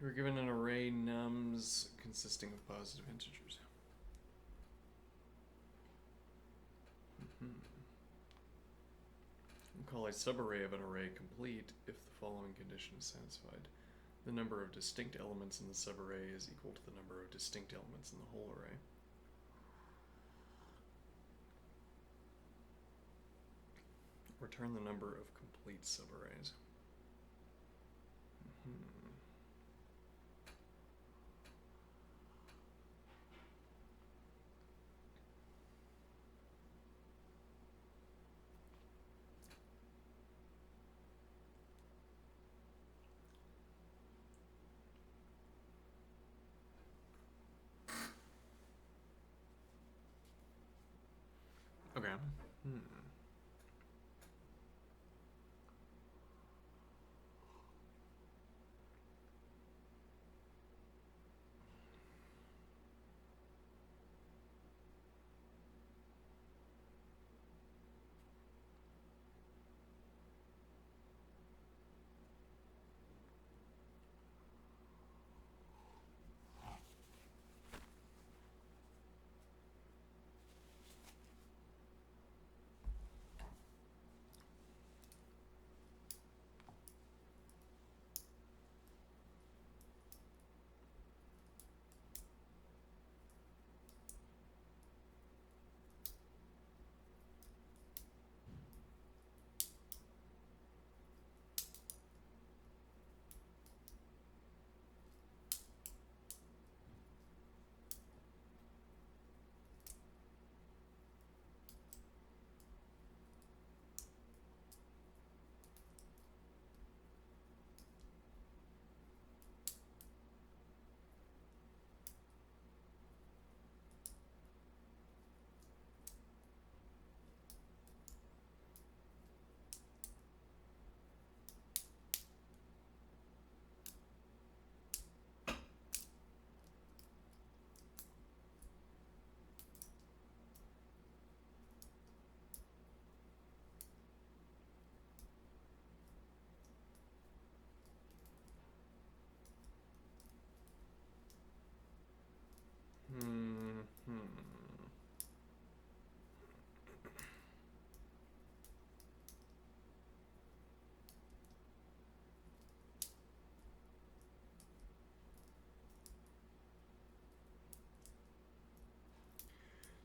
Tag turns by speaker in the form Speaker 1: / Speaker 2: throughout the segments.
Speaker 1: We're given an array nums consisting of positive integers. We'll call a subarray of an array complete if the following condition is satisfied. The number of distinct elements in the subarray is equal to the number of distinct elements in the whole array. Return the number of complete subarrays. Okay.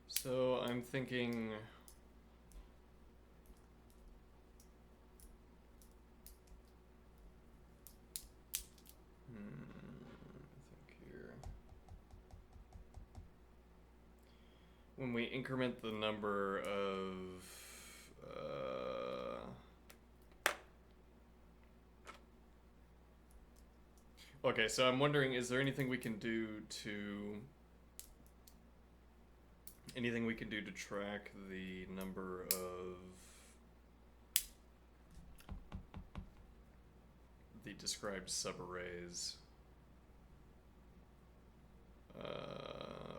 Speaker 1: So I'm thinking. I think here. When we increment the number of. Okay, so I'm wondering, is there anything we can do to. Anything we can do to track the number of the described subarrays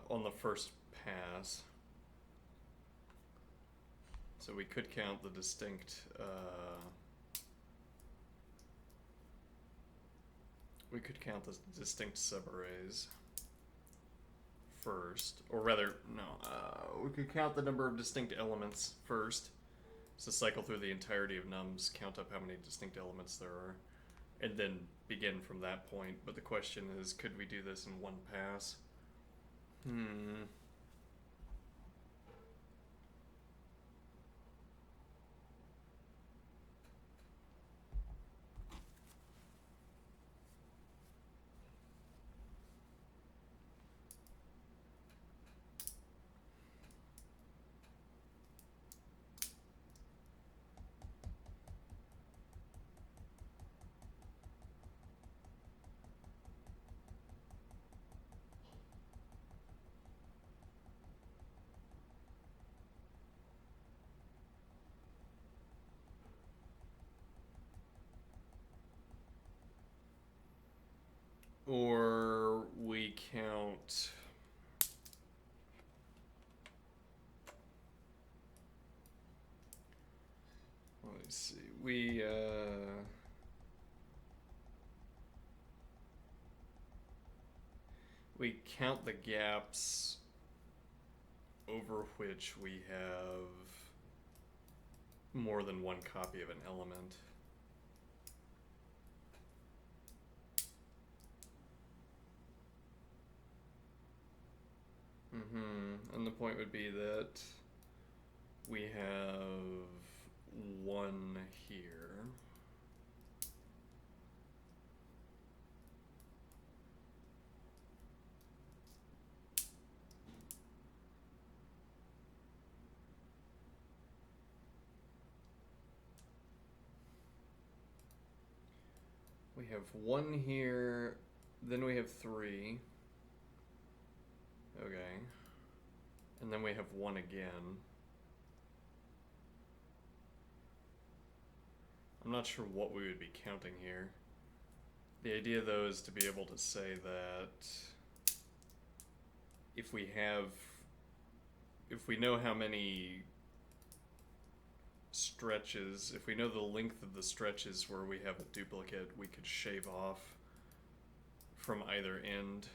Speaker 1: on the first pass? So we could count the distinct subarrays first, or rather, no, we could count the number of distinct elements first. So cycle through the entirety of nums, count up how many distinct elements there are, and then begin from that point. But the question is, could we do this in one pass? Or we count. Let me see. We we count the gaps over which we have more than one copy of an element. And the point would be that we have one here. We have one here, then we have three. Okay. And then we have one again. I'm not sure what we would be counting here. The idea, though, is to be able to say that if we know how many stretches, if we know the length of the stretches where we have a duplicate, we could shave off from either end.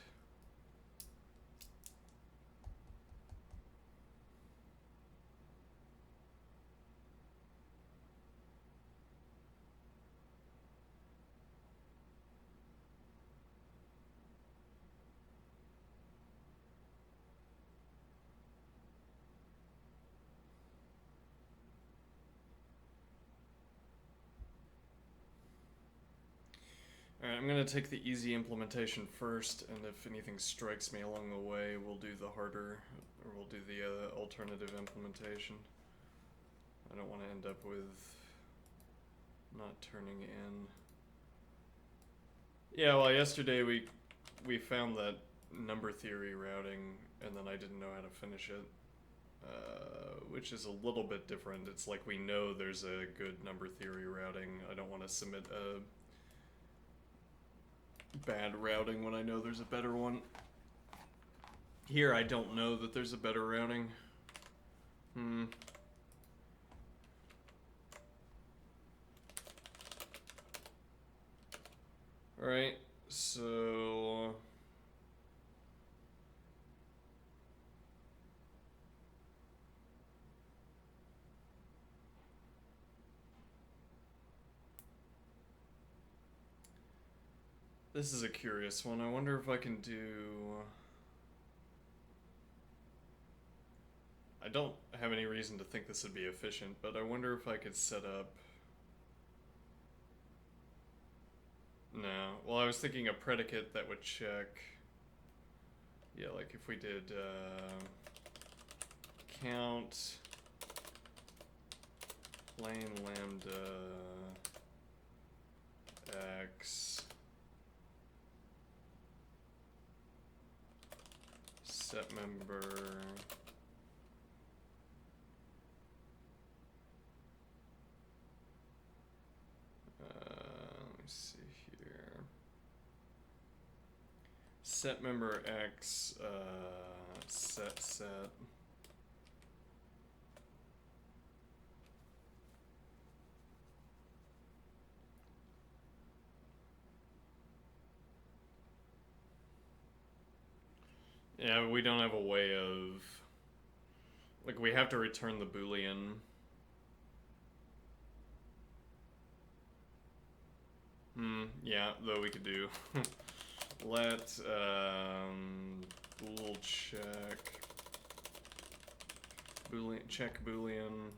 Speaker 1: Alright, I'm going to take the easy implementation first, and if anything strikes me along the way, we'll do the harder, or we'll do the alternative implementation. I don't want to end up with not turning in. Yeah, well, yesterday we found that number theory routing, and then I didn't know how to finish it, which is a little bit different. It's like we know there's a good number theory routing. I don't want to submit a bad routing when I know there's a better one. Here I don't know that there's a better routing. Alright, so this is a curious one. I wonder if I can do... I don't have any reason to think this would be efficient, but I wonder if I could set up... No. Well, I was thinking a predicate that would check... Yeah, like if we did count plain lambda x set member let me see here, set member x set yeah, we don't have a way of, like, we have to return the Boolean. Yeah, though we could do let bool check boolean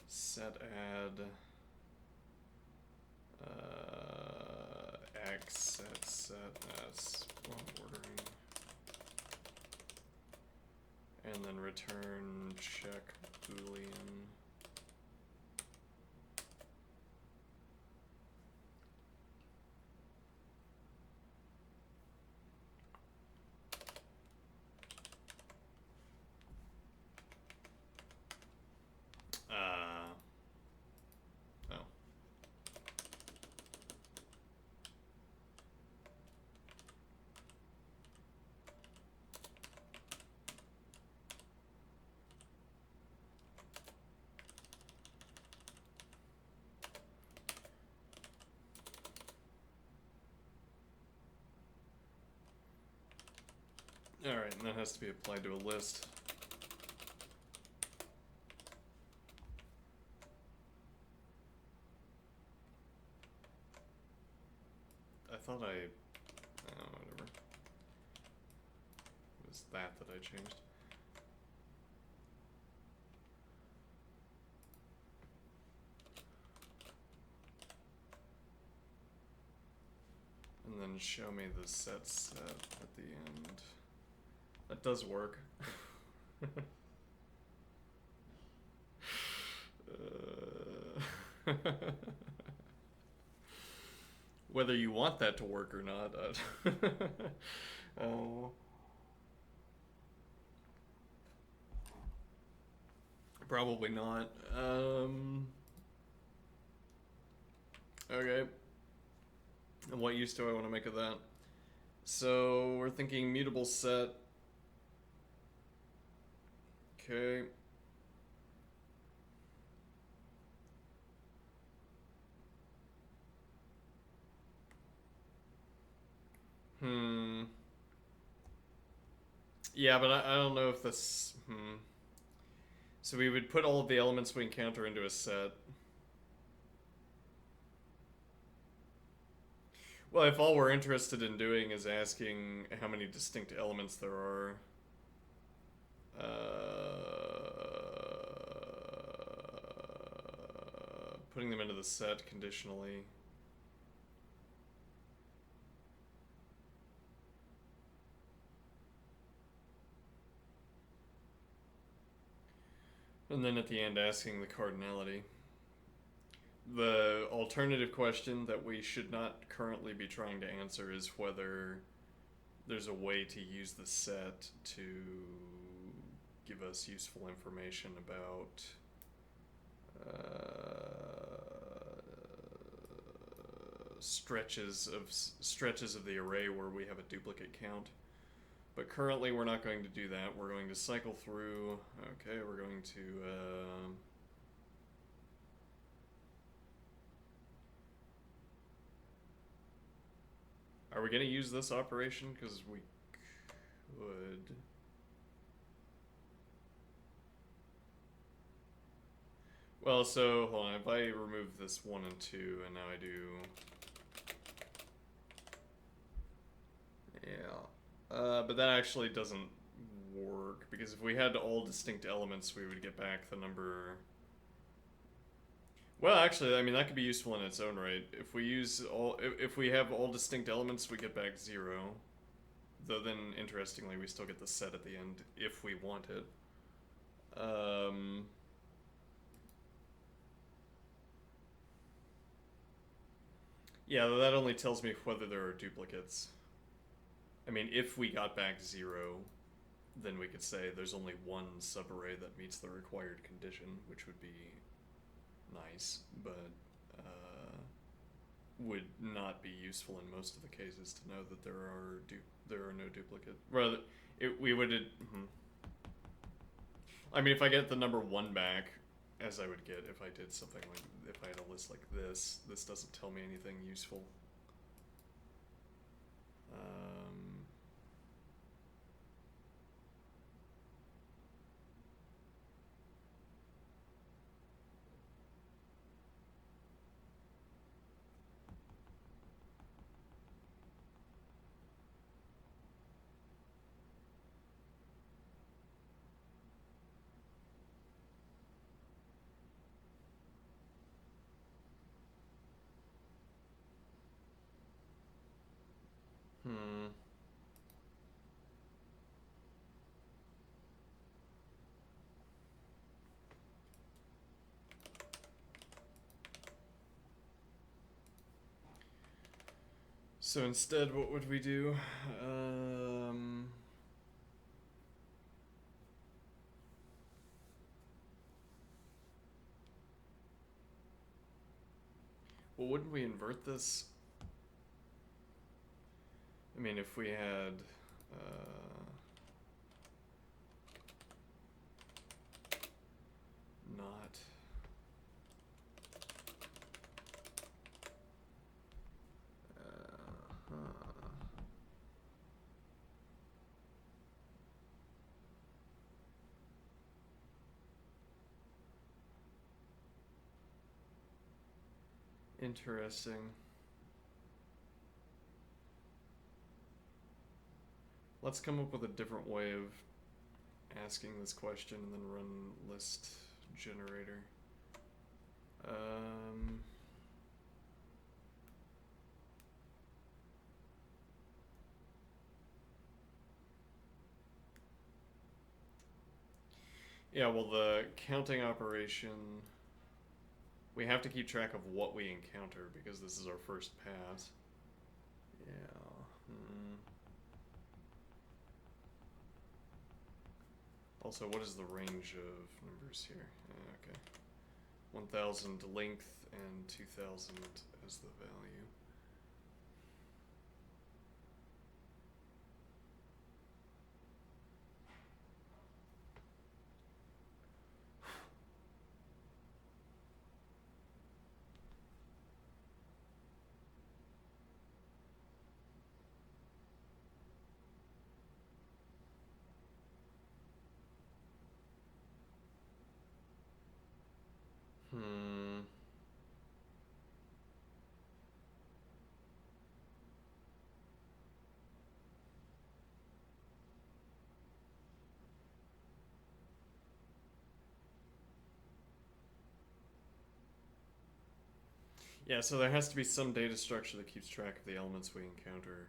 Speaker 1: set add x set as well, ordering, and then return check boolean. Alright, and that has to be applied to a list. I thought I... oh, whatever. It was that I changed. And then show me the set at the end. That does work. Whether you want that to work or not. Oh. Probably not. Okay. And what use do I want to make of that? So we're thinking mutable set. Okay. Yeah, but I don't know if this... So we would put all of the elements we encounter into a set. Well, if all we're interested in doing is asking how many distinct elements there are, putting them into the set conditionally. And then at the end asking the cardinality. The alternative question that we should not currently be trying to answer is whether there's a way to use the set to give us useful information about stretches of the array where we have a duplicate count. But currently we're not going to do that. We're going to cycle through. Okay, we're going to are we going to use this operation? Because we could. Well, so, hold on. If I remove this 1 and 2, and now I do... yeah. But that actually doesn't work, because if we had all distinct elements, we would get back the number... Well, actually, I mean, that could be useful in its own right. If we have all distinct elements, we get back 0. Though then, interestingly, we still get the set at the end, if we want it. Yeah, that only tells me whether there are duplicates. I mean, if we got back 0, then we could say there's only one subarray that meets the required condition, which would be nice, but would not be useful in most of the cases to know that there are no duplicates. Rather, we would. I mean, if I get the number 1 back, as I would get if I did something like, if I had a list like this doesn't tell me anything useful. So instead, what would we do? Well, wouldn't we invert this? I mean, if we had... not... Interesting. Let's come up with a different way of asking this question and then run list generator. Yeah, well, the counting operation, we have to keep track of what we encounter because this is our first pass. Yeah. Also, what is the range of numbers here? Okay. 1,000 length and 2,000 as the value. Yeah, so there has to be some data structure that keeps track of the elements we encounter,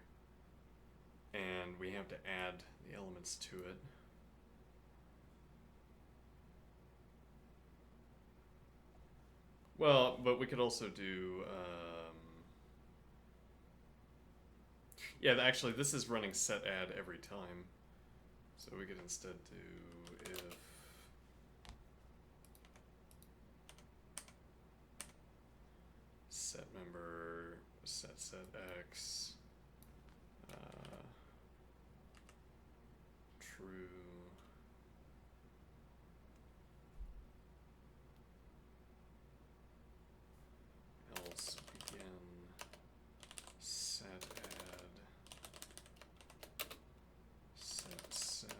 Speaker 1: and we have to add the elements to it. Well, but we could also do, yeah, actually this is running set add every time. So we could instead do if set member set x true else begin set add set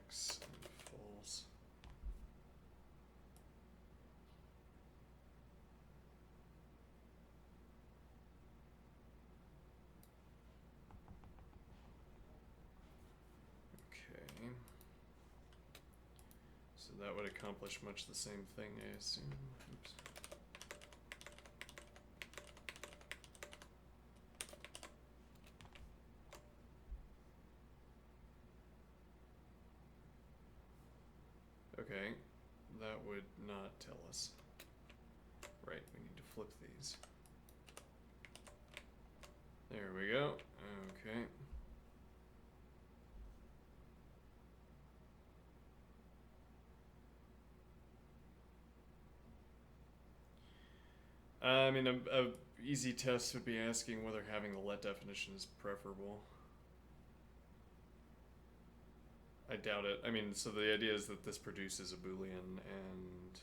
Speaker 1: x and false. Okay. So that would accomplish much the same thing, I assume. Oops. Okay, that would not tell us. Right, we need to flip these. There we go. Okay. I mean, a easy test would be asking whether having the let definition is preferable. I doubt it. I mean, so the idea is that this produces a Boolean, and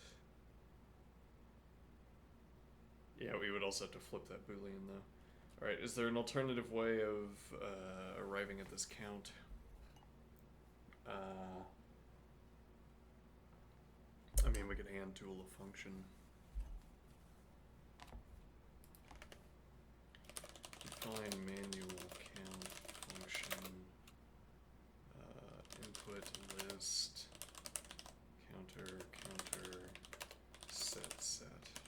Speaker 1: yeah, we would also have to flip that Boolean though. Alright, is there an alternative way of arriving at this count? I mean, we could hand tool a function. Define manual count function, input list, counter, set,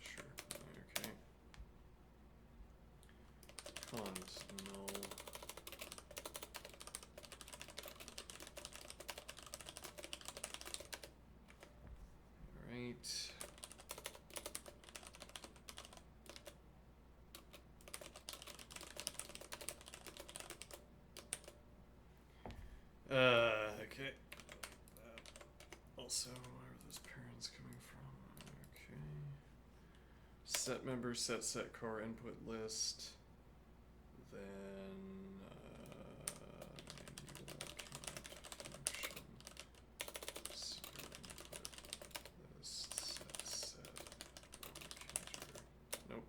Speaker 1: sure, okay. Cont null. Alright. Okay. Also, where are those parents coming from? Okay. Set member, set car input list. Then manual count function. So input list, set counter. Nope.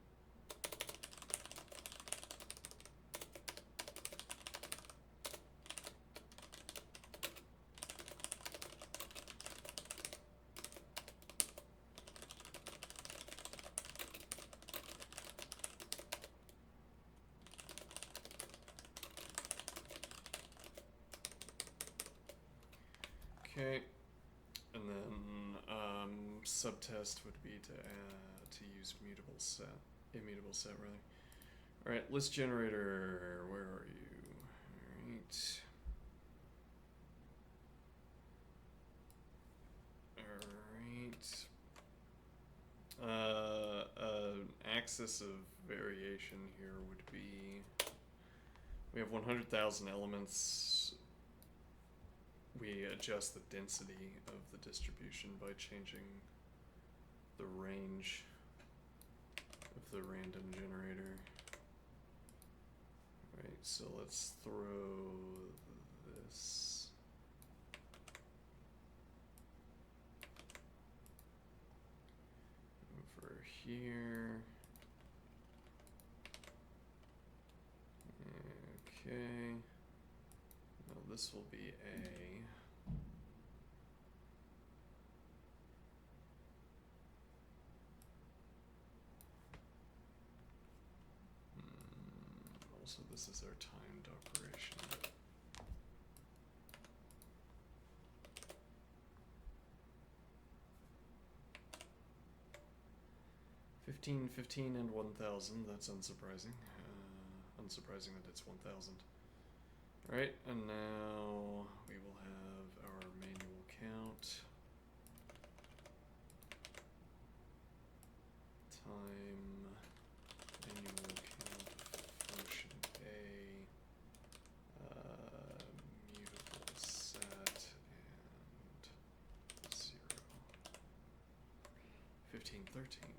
Speaker 1: Okay, and then subtest would be to use immutable set rather. All right, list generator. Where are you? All right. Axis of variation here would be, we have 100,000 elements. We adjust the density of the distribution by changing the range of the random generator. Right, so let's throw this. Over here. Okay. Now this will be A. Also, this is our timed operation. 15, 15, and 1,000. That's unsurprising. Unsurprising that it's 1,000. Alright, and now we will have our manual count. Time manual count function A, mutable set, and 0. 15, 13.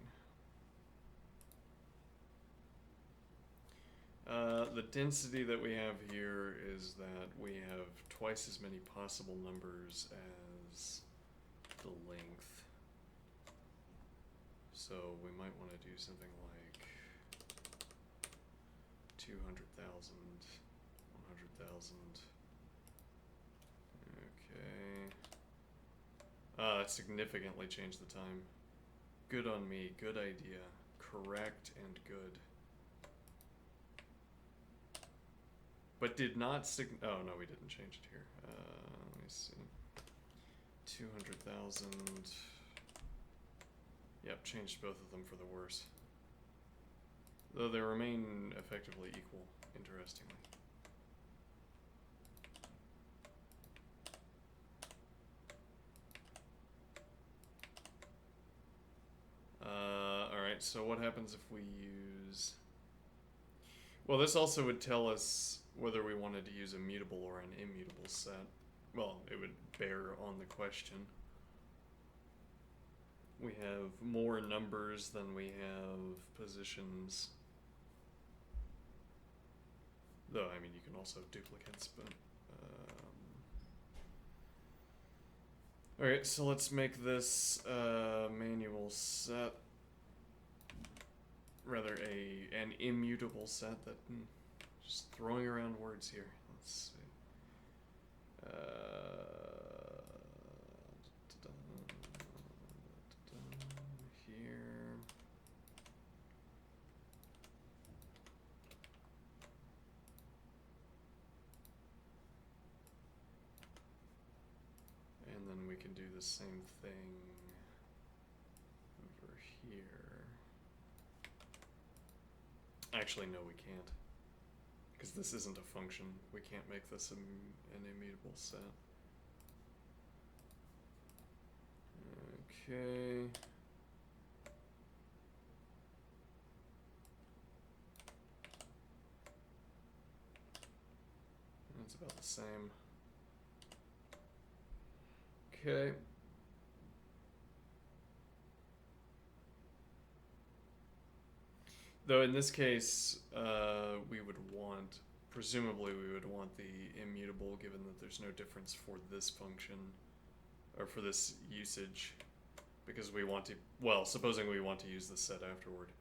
Speaker 1: The density that we have here is that we have twice as many possible numbers as the length. So we might want to do something like 200,000, 100,000. Okay. Significantly change the time. Good on me, good idea. Correct and good. But did not oh no, we didn't change it here. Let me see. 200,000. Yep, changed both of them for the worse. Though they remain effectively equal, interestingly. Alright, so what happens if we use... Well, this also would tell us whether we wanted to use a mutable or an immutable set. Well, it would bear on the question. We have more numbers than we have positions. Though, I mean, you can also have duplicates, but... Alright, so let's make this manual set. Rather, an immutable set that... Just throwing around words here. Let's see. Here. And then we can do the same thing over here. Actually, no, we can't. Because this isn't a function. We can't make this an immutable set. Okay. It's about the same. Okay. Though in this case, we would want, presumably we would want the immutable, given that there's no difference for this function, or for this usage, because we want to, well, supposing we want to use the set afterward.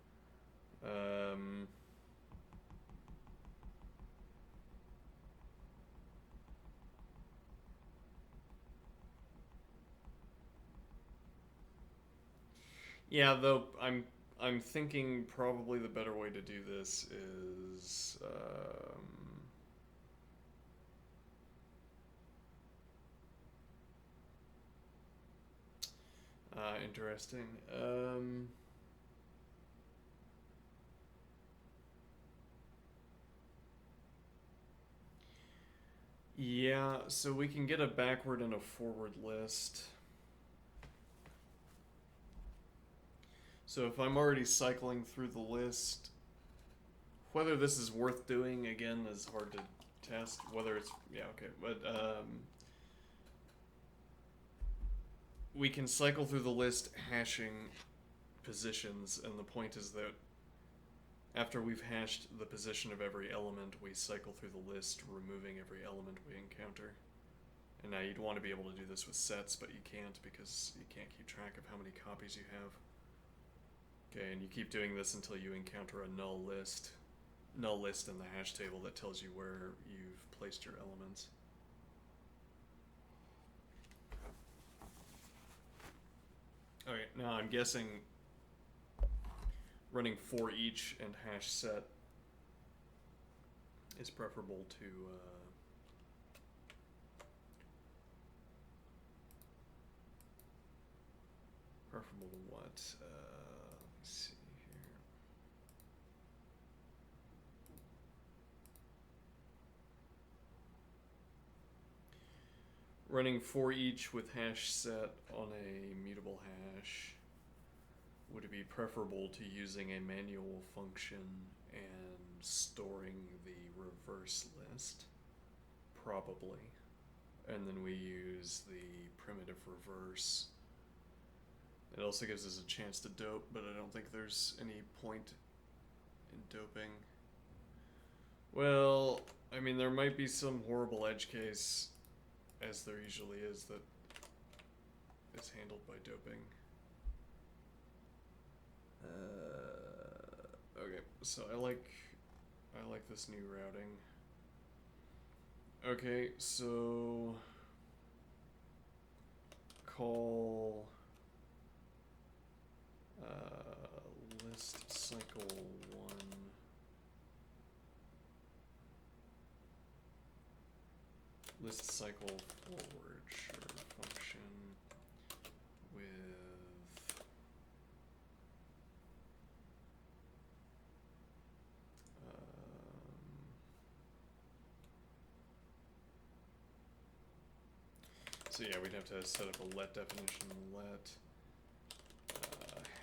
Speaker 1: Yeah, though I'm thinking probably the better way to do this is Interesting. Yeah, so we can get a backward and a forward list. So if I'm already cycling through the list, whether this is worth doing, again, is hard to test. Whether it's, yeah, okay, but we can cycle through the list hashing positions, and the point is that after we've hashed the position of every element, we cycle through the list, removing every element we encounter. And now you'd want to be able to do this with sets, but you can't because you can't keep track of how many copies you have. Okay, and you keep doing this until you encounter a null list in the hash table that tells you where you've placed your elements. Okay, now I'm guessing running for each and hash set is preferable to what? Let me see here. Running for each with hash set on a mutable hash would be preferable to using a manual function and storing the reverse list, probably. And then we use the primitive reverse. It also gives us a chance to dope, but I don't think there's any point in doping. Well, I mean, there might be some horrible edge case, as there usually is, that is handled by doping. Okay, so I like this new routing. Okay, so call list cycle 1 list cycle forward, sure, function with so yeah, we'd have to set up a let definition, let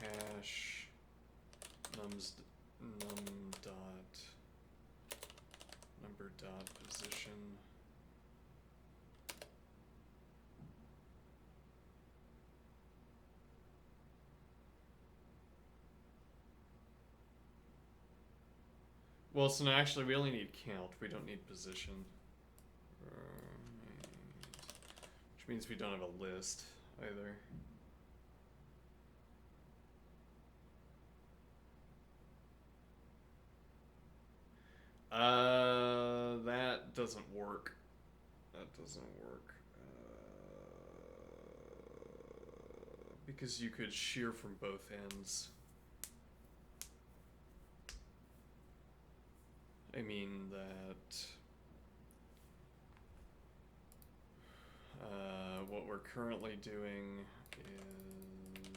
Speaker 1: hash num dot number dot position well, so no, actually we only need count, we don't need position, which means we don't have a list either. That doesn't work. Because you could shear from both ends. I mean that what we're currently doing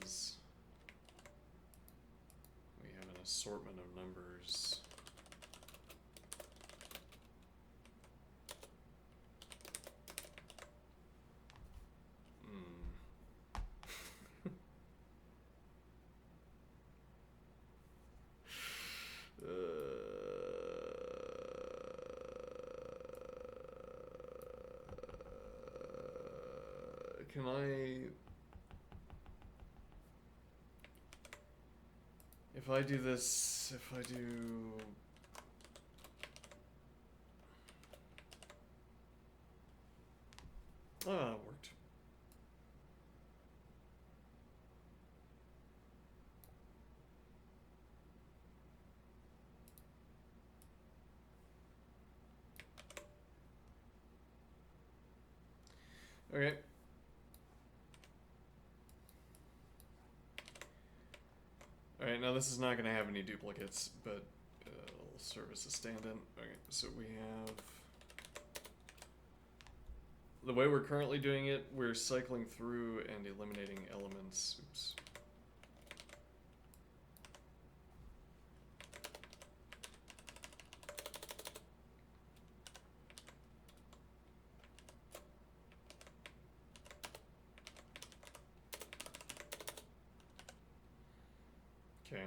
Speaker 1: is we have an assortment of numbers. Can I... If I do this, if I do... Ah, it worked. Okay. Alright, now this is not going to have any duplicates, but it'll serve as a stand-in. Okay, so we have the way we're currently doing it, we're cycling through and eliminating elements. Oops. Okay.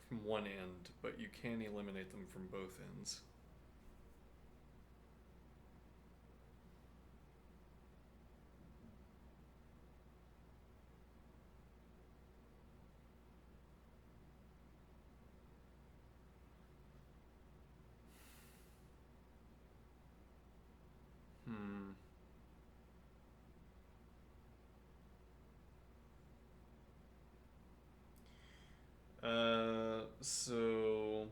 Speaker 1: From one end, but you can eliminate them from both ends. Hmm. So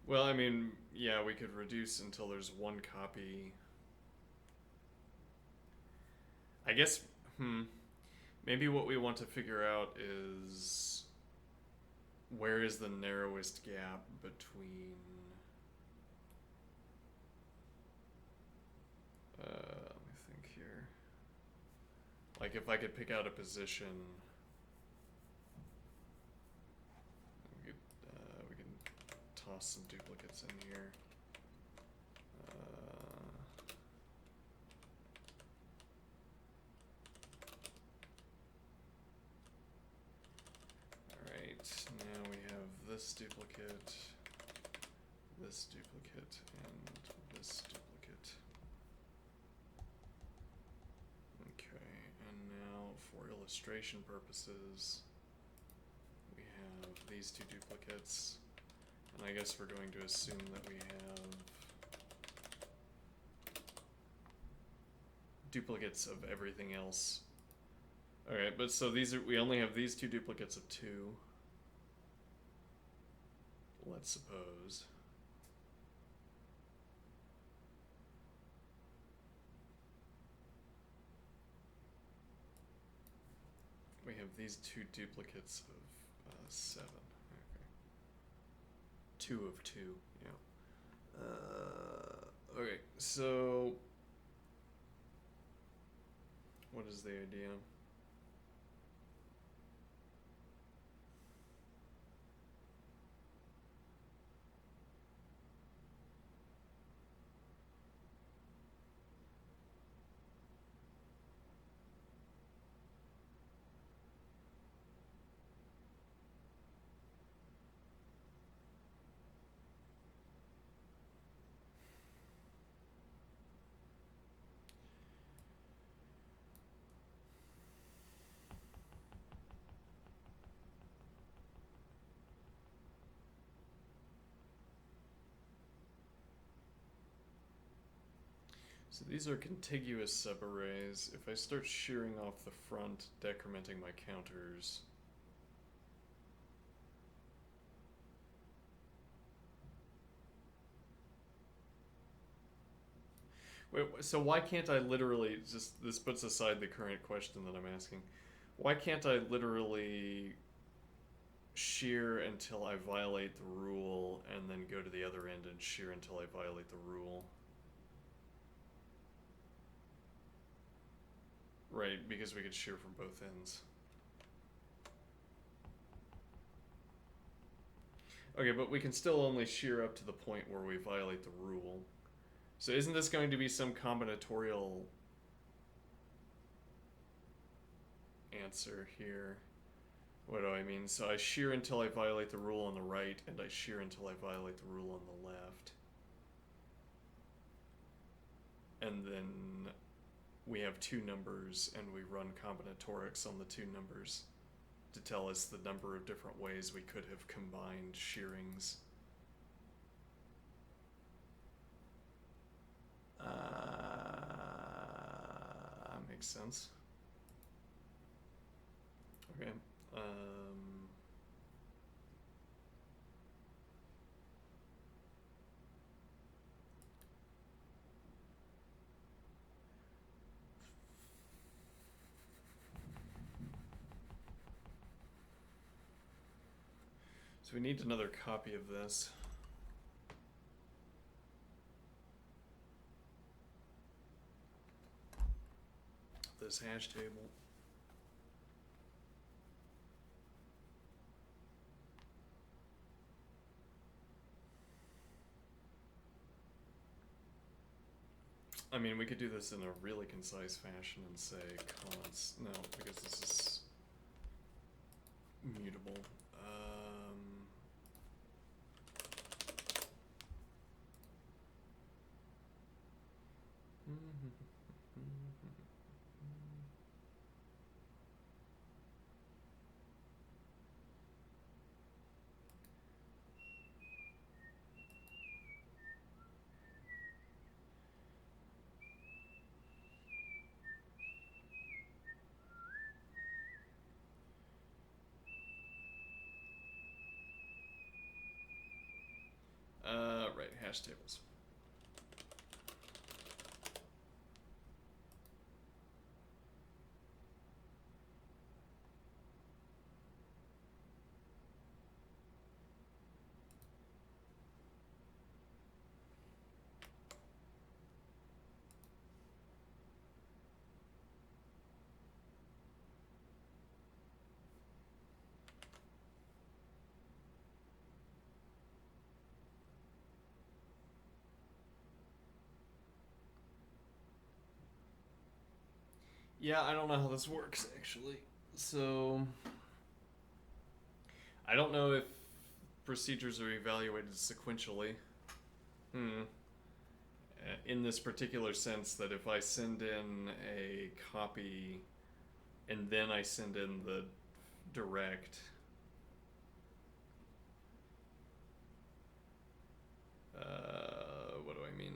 Speaker 1: well, I mean, yeah, we could reduce until there's one copy. I guess, maybe what we want to figure out is where is the narrowest gap between. Let me think here. Like, if I could pick out a position, we can toss some duplicates in here. Alright, now we have this duplicate, and this duplicate. Okay, and now for illustration purposes, we have these two duplicates, and I guess we're going to assume that we have duplicates of everything else. Alright, but so we only have these two duplicates of 2. Let's suppose. We have these 2 duplicates of 7. Okay. 2 of 2, yeah. Okay, so what is the idea? So these are contiguous subarrays. If I start shearing off the front, decrementing my counters. Wait, so why can't I literally just, this puts aside the current question that I'm asking. Why can't I literally shear until I violate the rule and then go to the other end and shear until I violate the rule? Right, because we could shear from both ends. Okay, but we can still only shear up to the point where we violate the rule. So isn't this going to be some combinatorial answer here? What do I mean? So I shear until I violate the rule on the right, and I shear until I violate the rule on the left. And then we have 2 numbers, and we run combinatorics on the 2 numbers to tell us the number of different ways we could have combined shearings. Makes sense. Okay. So we need another copy of this. This hash table. I mean, we could do this in a really concise fashion and say const. No, because this is mutable. Right, hash tables. Yeah, I don't know how this works actually. So I don't know if procedures are evaluated sequentially. In this particular sense, that if I send in a copy and then I send in the direct, what do I mean?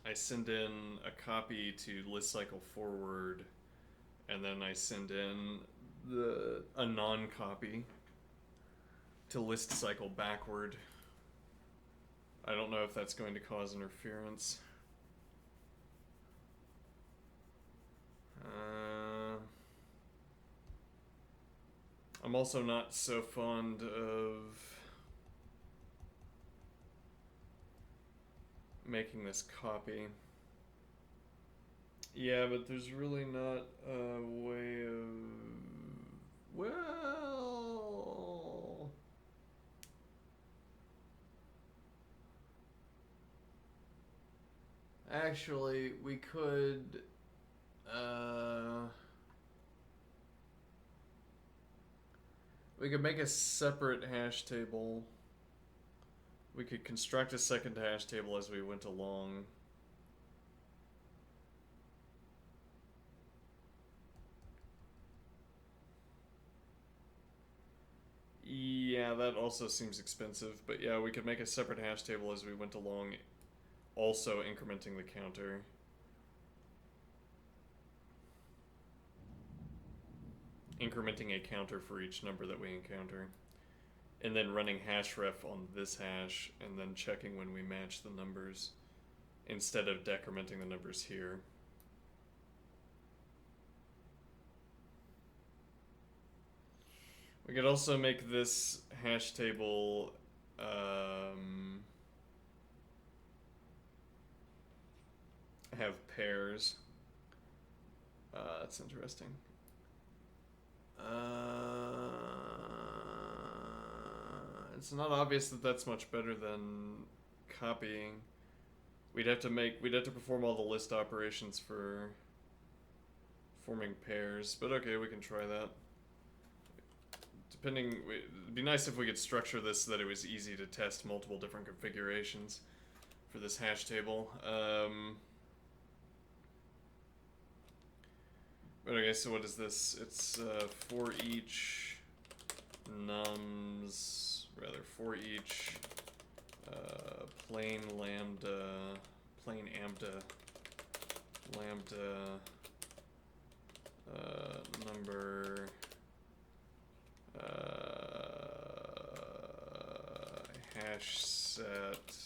Speaker 1: I send in a copy to list cycle forward, and then I send in a non-copy to list cycle backward. I don't know if that's going to cause interference. I'm also not so fond of making this copy. Yeah, but there's really not a way of... Well... Actually, we could... we could make a separate hash table. We could construct a second hash table as we went along. Yeah, that also seems expensive, but yeah, we could make a separate hash table as we went along, also incrementing the counter. Incrementing a counter for each number that we encounter. And then running hashref on this hash, and then checking when we match the numbers, instead of decrementing the numbers here. We could also make this hash table have pairs. That's interesting. It's not obvious that that's much better than copying. We'd have to perform all the list operations for forming pairs, but okay, we can try that. It'd be nice if we could structure this so that it was easy to test multiple different configurations for this hash table. But okay, so what is this? It's for each nums, for each plain ambda number hash set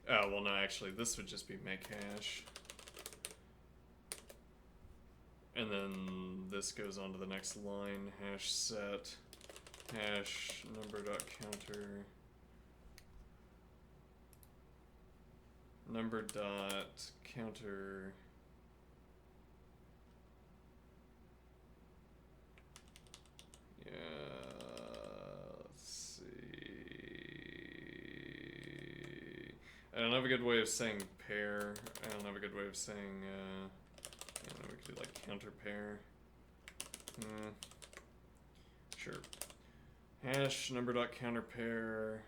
Speaker 1: Oh, well, no, actually, this would just be make hash. And then this goes on to the next line, hash set, hash number dot counter, number dot counter. Yeah, let's see. I don't have a good way of saying pair. I don't have a good way of saying, I don't know, we could do like counter pair. Sure. Hash number dot counter pair,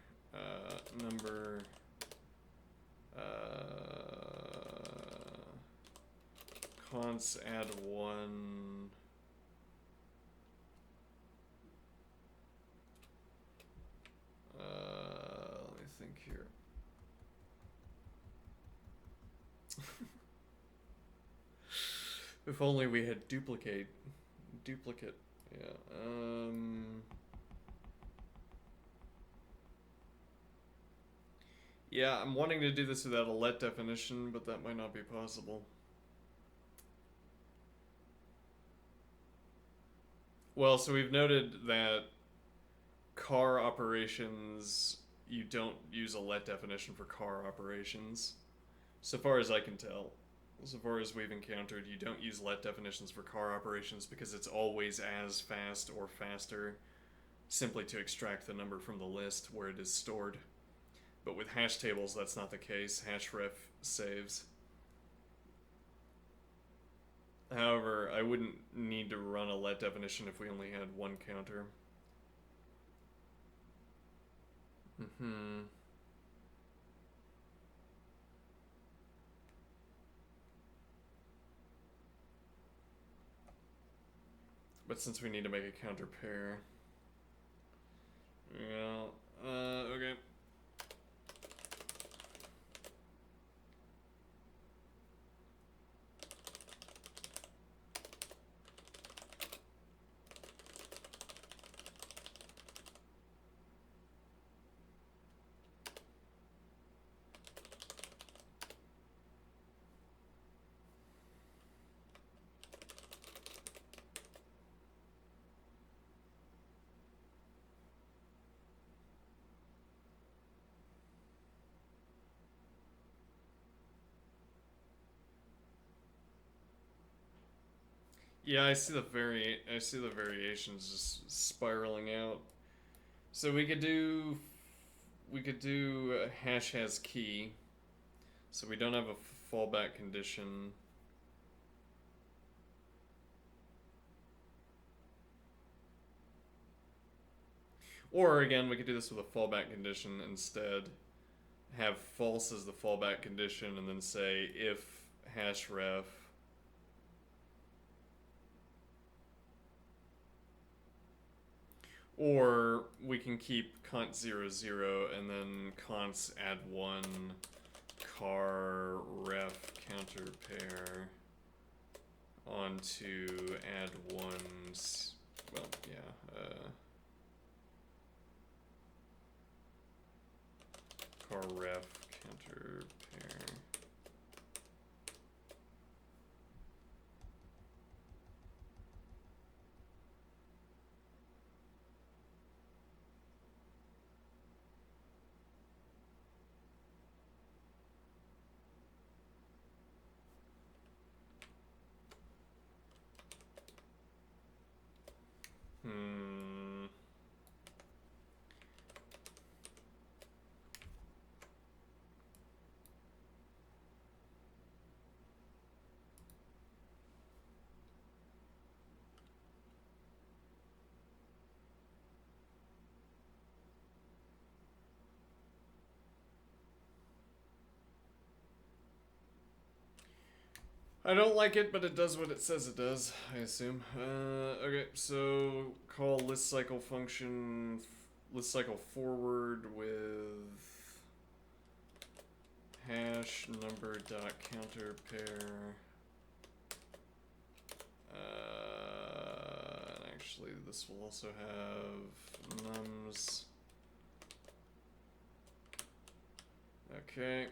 Speaker 1: number, const add one. Let me think here. If only we had duplicate. Yeah. Yeah, I'm wanting to do this without a let definition, but that might not be possible. Well, so we've noted that car operations, you don't use a let definition for car operations. So far as I can tell. So far as we've encountered, you don't use let definitions for car operations because it's always as fast or faster, simply to extract the number from the list where it is stored. But with hash tables, that's not the case. Hashref saves. However, I wouldn't need to run a let definition if we only had one counter. But since we need to make a counter pair, yeah, okay. Yeah, I see the variations just spiraling out. So we could do hash has key. So we don't have a fallback condition. Or again, we could do this with a fallback condition instead. Have false as the fallback condition and then say if hash ref or we can keep cont 0 0 and then const add one car ref counter pair onto add one, well, yeah, car ref counter pair. I don't like it, but it does what it says it does, I assume. Okay, so call list cycle function, list cycle forward with hash number dot counter pair. Actually, this will also have nums. Okay.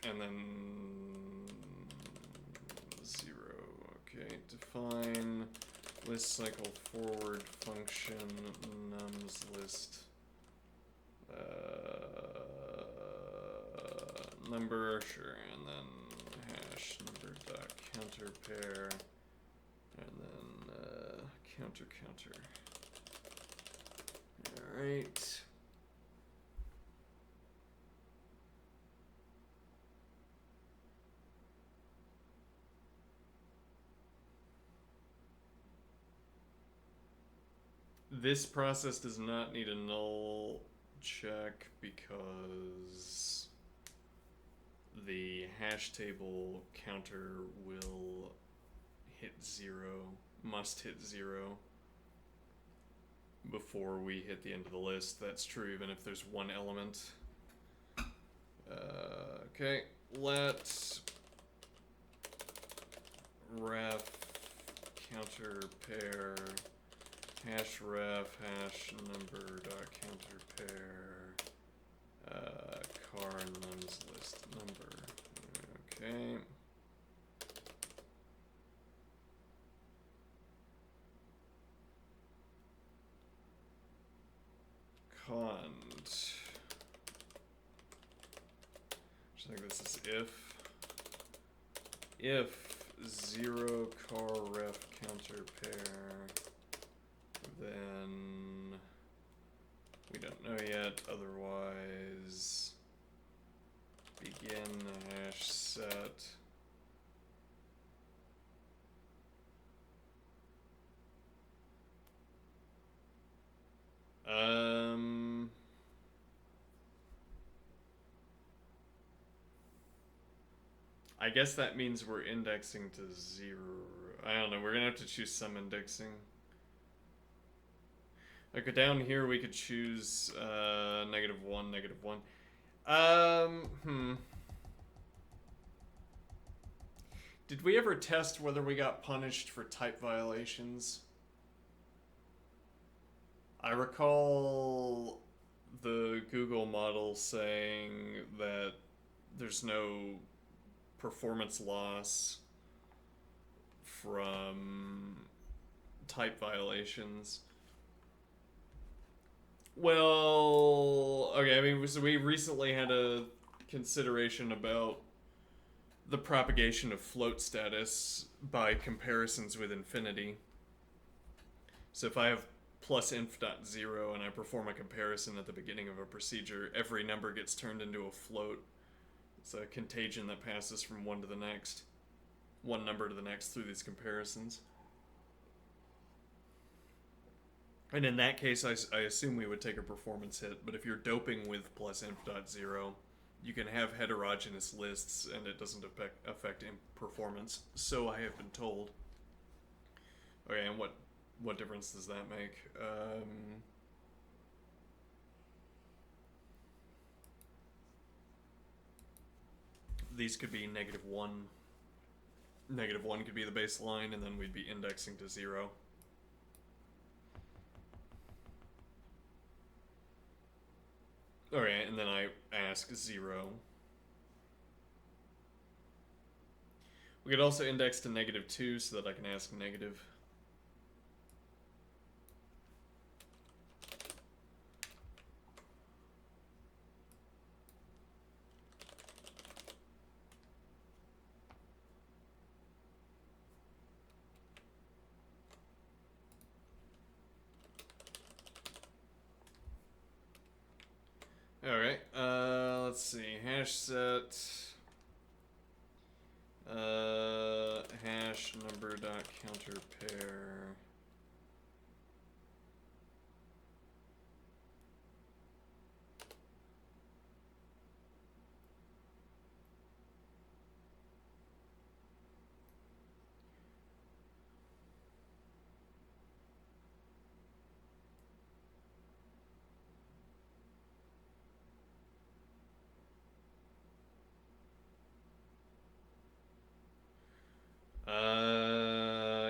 Speaker 1: and then 0. Okay, define list cycle forward function nums list number, sure, and then hash number dot counter pair, and then counter. All right. This process does not need a null check because the hash table counter will hit 0, must hit 0 before we hit the end of the list. That's true even if there's one element. Okay, let ref counter pair hash ref hash number dot counter pair car nums list number. Okay. Cont. I think this is if 0 car ref counter pair, then we don't know yet, otherwise begin hash set I guess that means we're indexing to 0. I don't know, we're gonna have to choose some indexing. Okay, down here we could choose -1, -1. Did we ever test whether we got punished for type violations? I recall the Google model saying that there's no performance loss from type violations. Well, okay, I mean, so we recently had a consideration about the propagation of float status by comparisons with infinity. So if I have plus inf.0 and I perform a comparison at the beginning of a procedure, every number gets turned into a float. It's a contagion that passes from one number to the next through these comparisons. And in that case, I assume we would take a performance hit, but if you're doping with plus inf.0, you can have heterogeneous lists and it doesn't affect performance, so I have been told. Okay, and what difference does that make? These could be -1. -1 could be the baseline, and then we'd be indexing to 0. Okay, and then I ask 0. We could also index to -2 so that I can ask negative. Alright, let's see, hash set, hash number dot counter pair.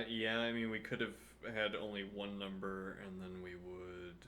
Speaker 1: Yeah, I mean, we could have had only one number, and then we would...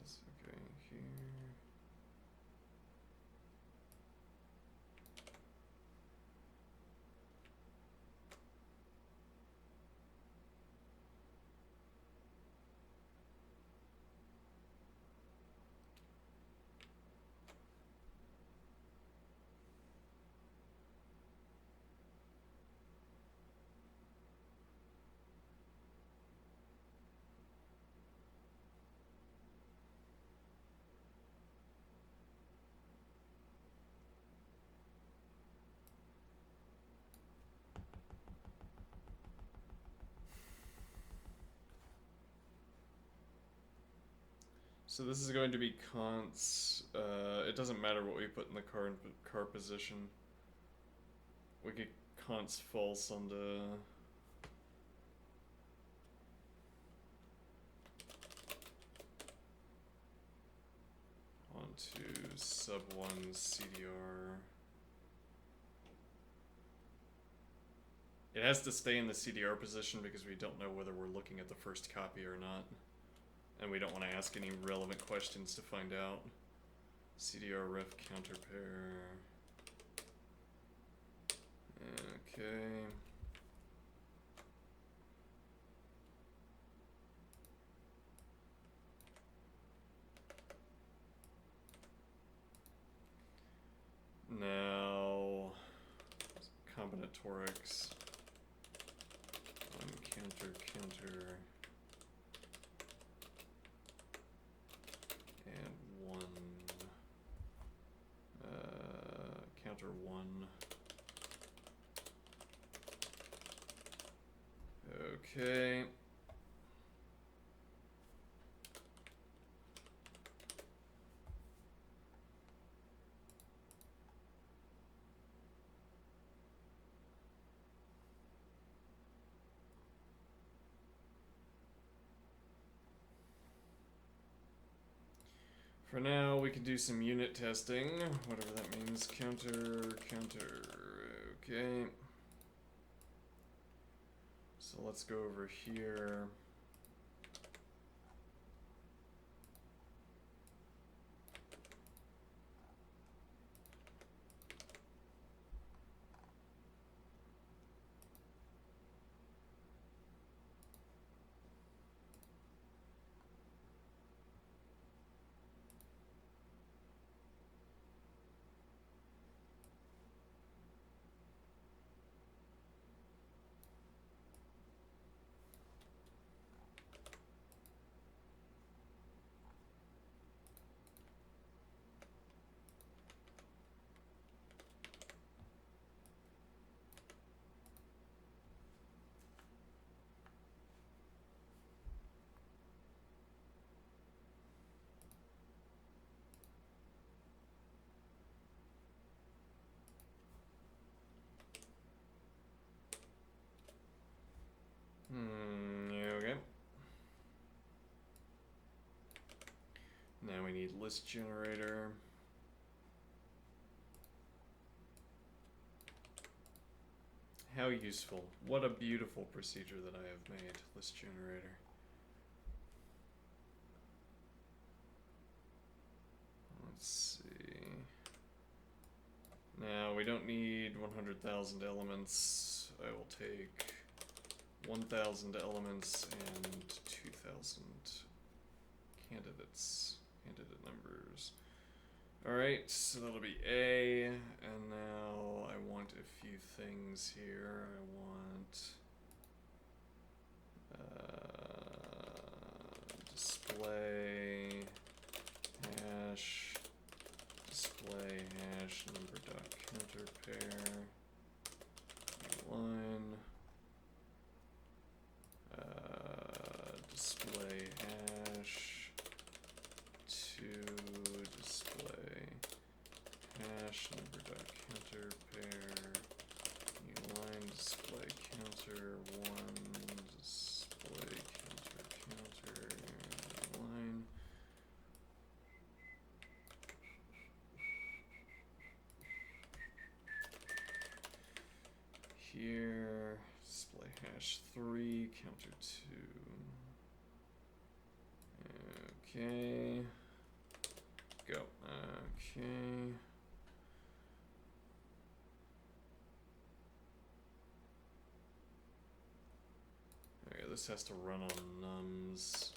Speaker 1: has. Okay, here. So this is going to be const. It doesn't matter what we put in the car position. We could const false onto sub1 CDR. It has to stay in the CDR position because we don't know whether we're looking at the first copy or not. And we don't want to ask any relevant questions to find out. CDR ref counter pair. Okay. Now, combinatorics on counter, and counter one. Okay. For now, we can do some unit testing, whatever that means. Counter. Okay. So let's go over here. Yeah, okay. Now we need list generator. How useful. What a beautiful procedure that I have made, list generator. Let's see. Now we don't need 100,000 elements. I will take 1,000 elements and 2,000 candidates, candidate numbers. Alright, so that'll be A, and now I want a few things here. I want display hash number dot counter pair line display hash to display hash number dot counter pair new line display counter one display counter line. Here, display hash 3, counter 2. Okay. Go. Okay. Okay, this has to run on nums.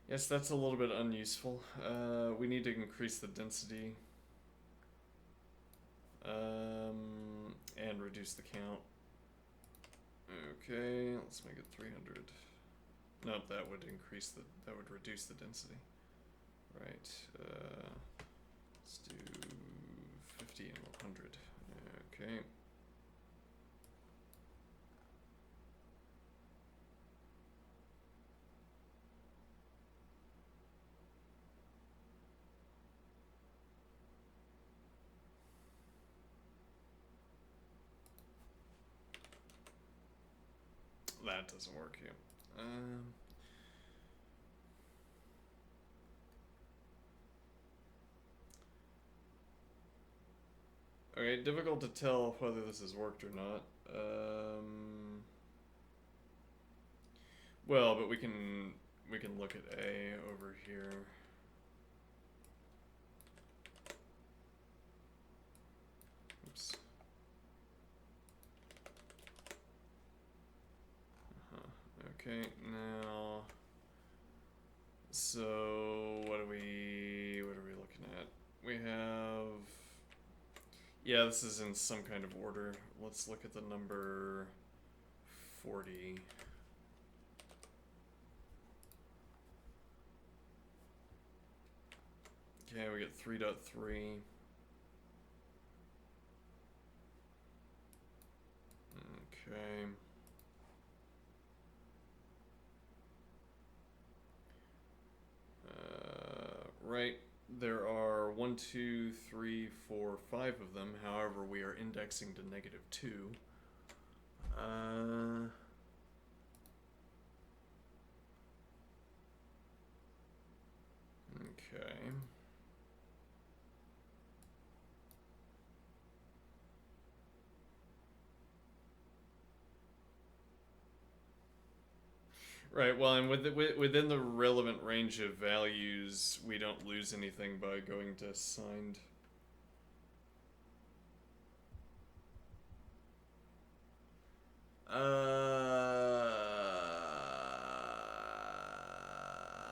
Speaker 1: Yes, that's a little bit unuseful. We need to increase the density and reduce the count. Okay, let's make it 300. Nope, that would reduce the density. Right. Let's do 50 and 100. Okay. That doesn't work here. Okay, difficult to tell whether this has worked or not. Well, but we can look at A over here. Oops. Okay, now, so what are we looking at? We have, yeah, this is in some kind of order. Let's look at the number 40. Okay, we get 3.3. Okay. Right, there are 1, 2, 3, 4, 5 of them. However, we are indexing to -2. Okay. Right, well, and within the relevant range of values, we don't lose anything by going to signed. I'm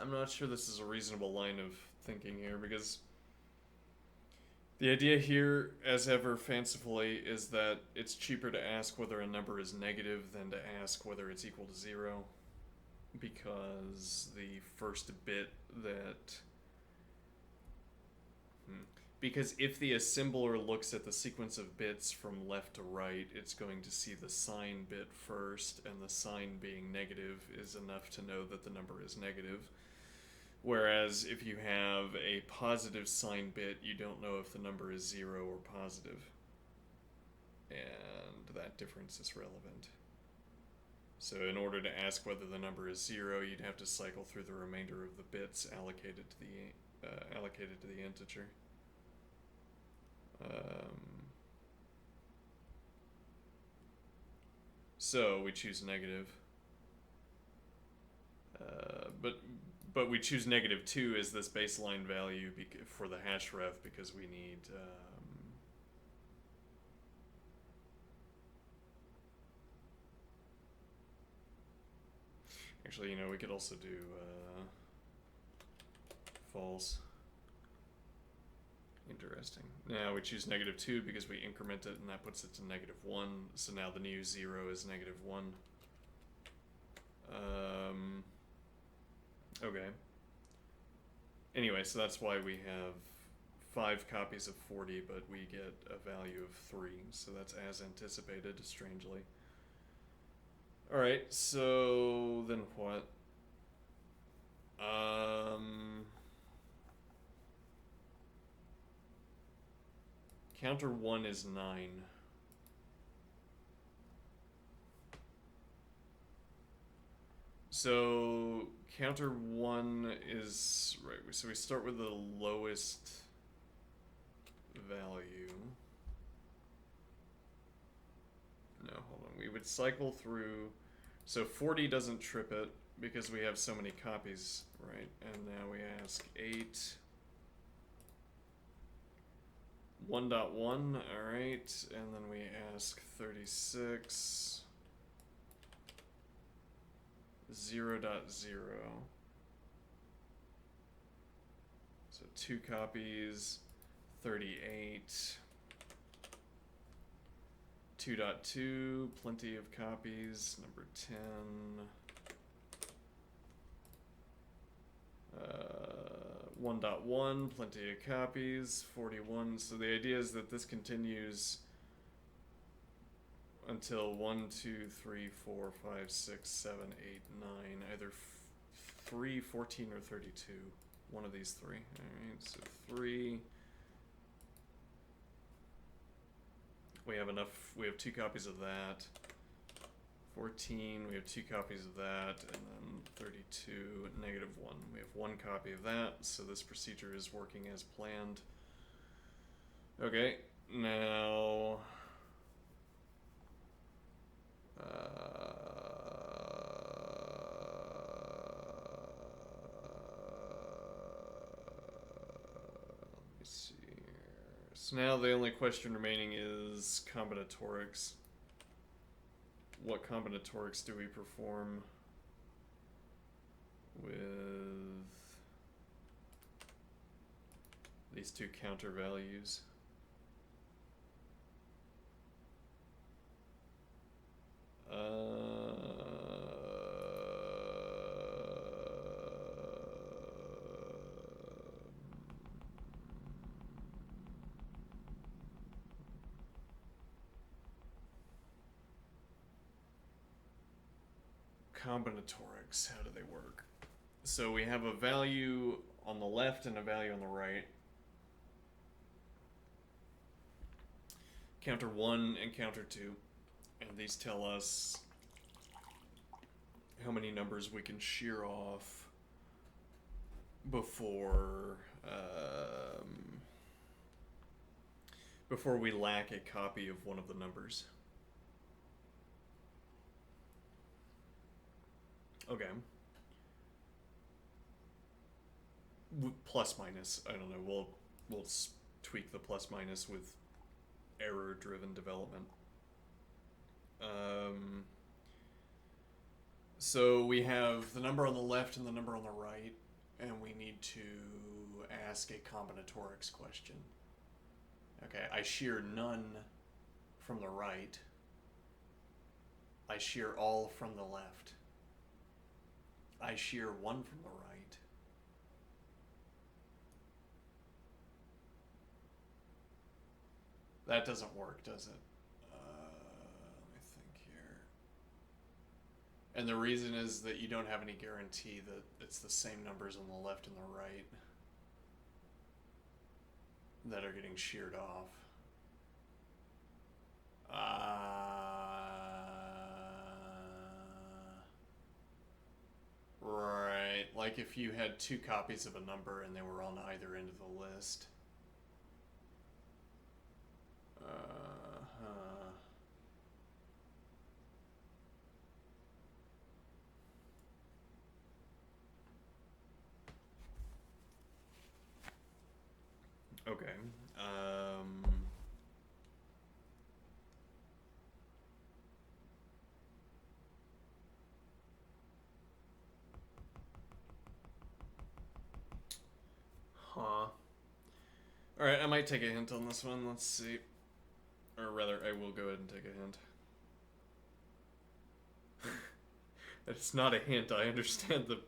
Speaker 1: not sure this is a reasonable line of thinking here, because the idea here, as ever fancifully, is that it's cheaper to ask whether a number is negative than to ask whether it's equal to 0. Because the first bit that... Because if the assembler looks at the sequence of bits from left to right, it's going to see the sign bit first, and the sign being negative is enough to know that the number is negative. Whereas if you have a positive sign bit, you don't know if the number is 0 or positive. And that difference is relevant. So in order to ask whether the number is 0, you'd have to cycle through the remainder of the bits allocated to the integer. So we choose negative. But we choose -2 as this baseline value for the hash ref because we need... Actually, you know, we could also do false. Interesting. Now we choose -2 because we increment it, and that puts it to -1. So now the new 0 is -1. Okay. Anyway, so that's why we have 5 copies of 40, but we get a value of 3. So that's as anticipated, strangely. Alright, so then what? Counter 1 is 9. So counter 1 is right. So we start with the lowest value. No, hold on. We would cycle through. So 40 doesn't trip it because we have so many copies, right? And now we ask 8. 1.1, alright. And then we ask 36. 0.0. So 2 copies, 38. 2.2, plenty of copies. Number 10. 1.1, plenty of copies. 41. So the idea is that this continues until 1, 2, 3, 4, 5, 6, 7, 8, 9. Either 3, 14, or 32. One of these three. Alright, so 3. We have enough. We have 2 copies of that. 14. We have 2 copies of that. And then 32. -1. We have 1 copy of that. So this procedure is working as planned. Okay. Now. Let me see here. So now the only question remaining is combinatorics. What combinatorics do we perform with these 2 counter values? Combinatorics, how do they work? So we have a value on the left and a value on the right. Counter 1 and counter 2. And these tell us how many numbers we can shear off before we lack a copy of one of the numbers. Okay. Plus minus, I don't know. We'll tweak the plus minus with error-driven development. So we have the number on the left and the number on the right, and we need to ask a combinatorics question. Okay, I shear none from the right. I shear all from the left. I shear 1 from the right. That doesn't work, does it? Let me think here. And the reason is that you don't have any guarantee that it's the same numbers on the left and the right that are getting sheared off. Right, like if you had 2 copies of a number and they were on either end of the list. Okay. Alright, I might take a hint on this one. Let's see. Or rather, I will go ahead and take a hint. It's not a hint, I understand the...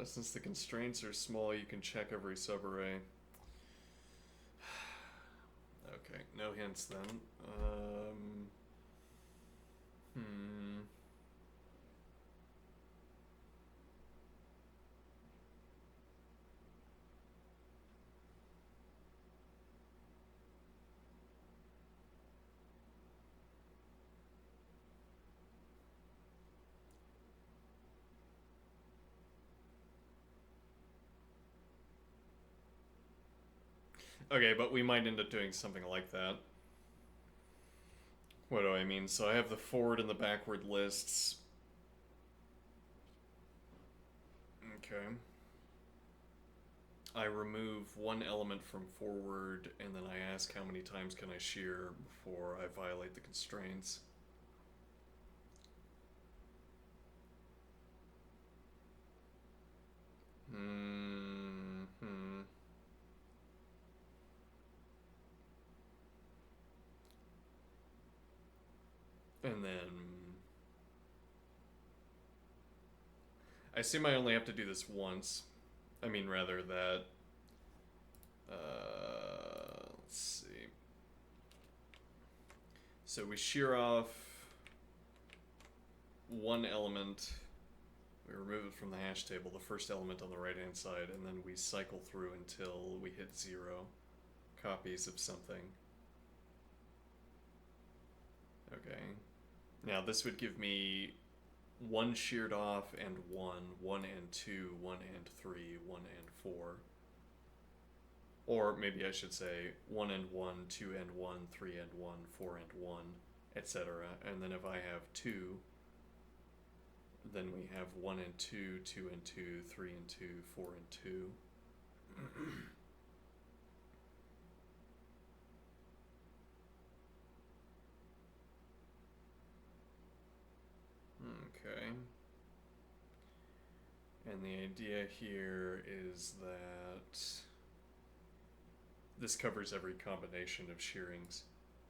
Speaker 1: since the constraints are small, you can check every subarray. Okay, no hints then. Okay, but we might end up doing something like that. What do I mean? So I have the forward and the backward lists. Okay. I remove one element from forward, and then I ask how many times can I shear before I violate the constraints. Hmm. And then I assume I only have to do this once. I mean, rather that. Let's see. So we shear off one element. We remove it from the hash table, the first element on the right hand side, and then we cycle through until we hit 0 copies of something. Okay. Now this would give me 1 sheared off and 1 and 2, 1 and 3, 1 and 4. Or maybe I should say 1 and 1, 2 and 1, 3 and 1, 4 and 1, etc. And then if I have 2, then we have 1 and 2, 2 and 2, 3 and 2, 4 and 2. Okay. And the idea here is that this covers every combination of shearings.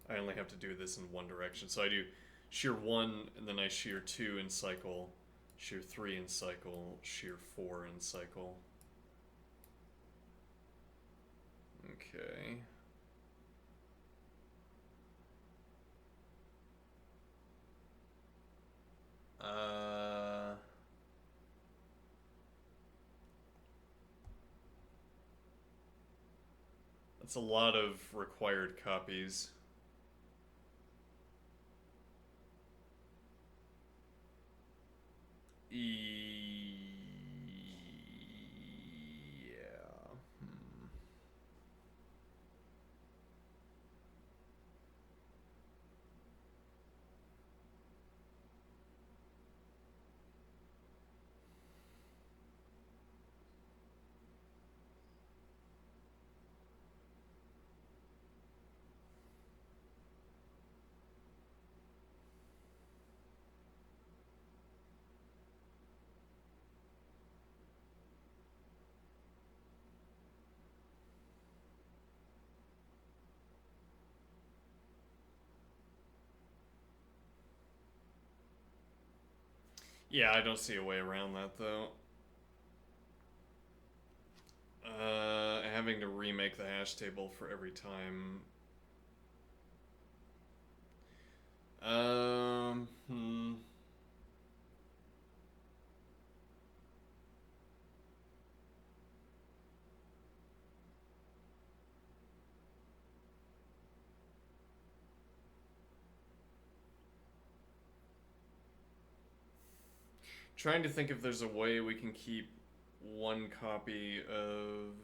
Speaker 1: I only have to do this in one direction. So I do shear 1, and then I shear 2 and cycle, shear 3 and cycle, shear 4 and cycle. Okay. That's a lot of required copies. Yeah. Yeah, I don't see a way around that though. Having to remake the hash table for every time. Hmm. Trying to think if there's a way we can keep one copy of.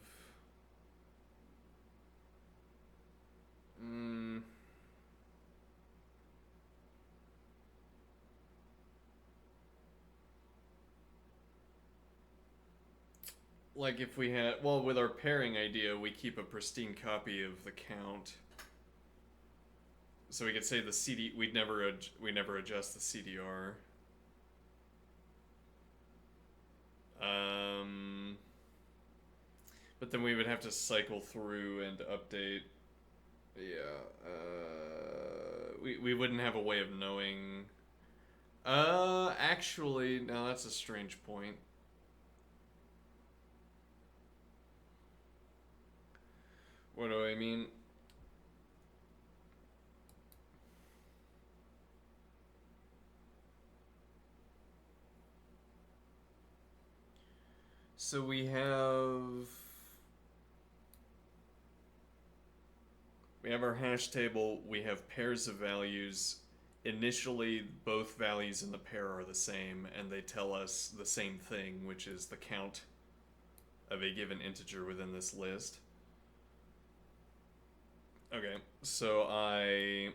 Speaker 1: Like if we had, well, with our pairing idea, we keep a pristine copy of the count. So we could say the CD, we never adjust the CDR. But then we would have to cycle through and update. Yeah. We wouldn't have a way of knowing. Actually, now that's a strange point. What do I mean? So we have our hash table, we have pairs of values. Initially, both values in the pair are the same, and they tell us the same thing, which is the count of a given integer within this list. Okay, so I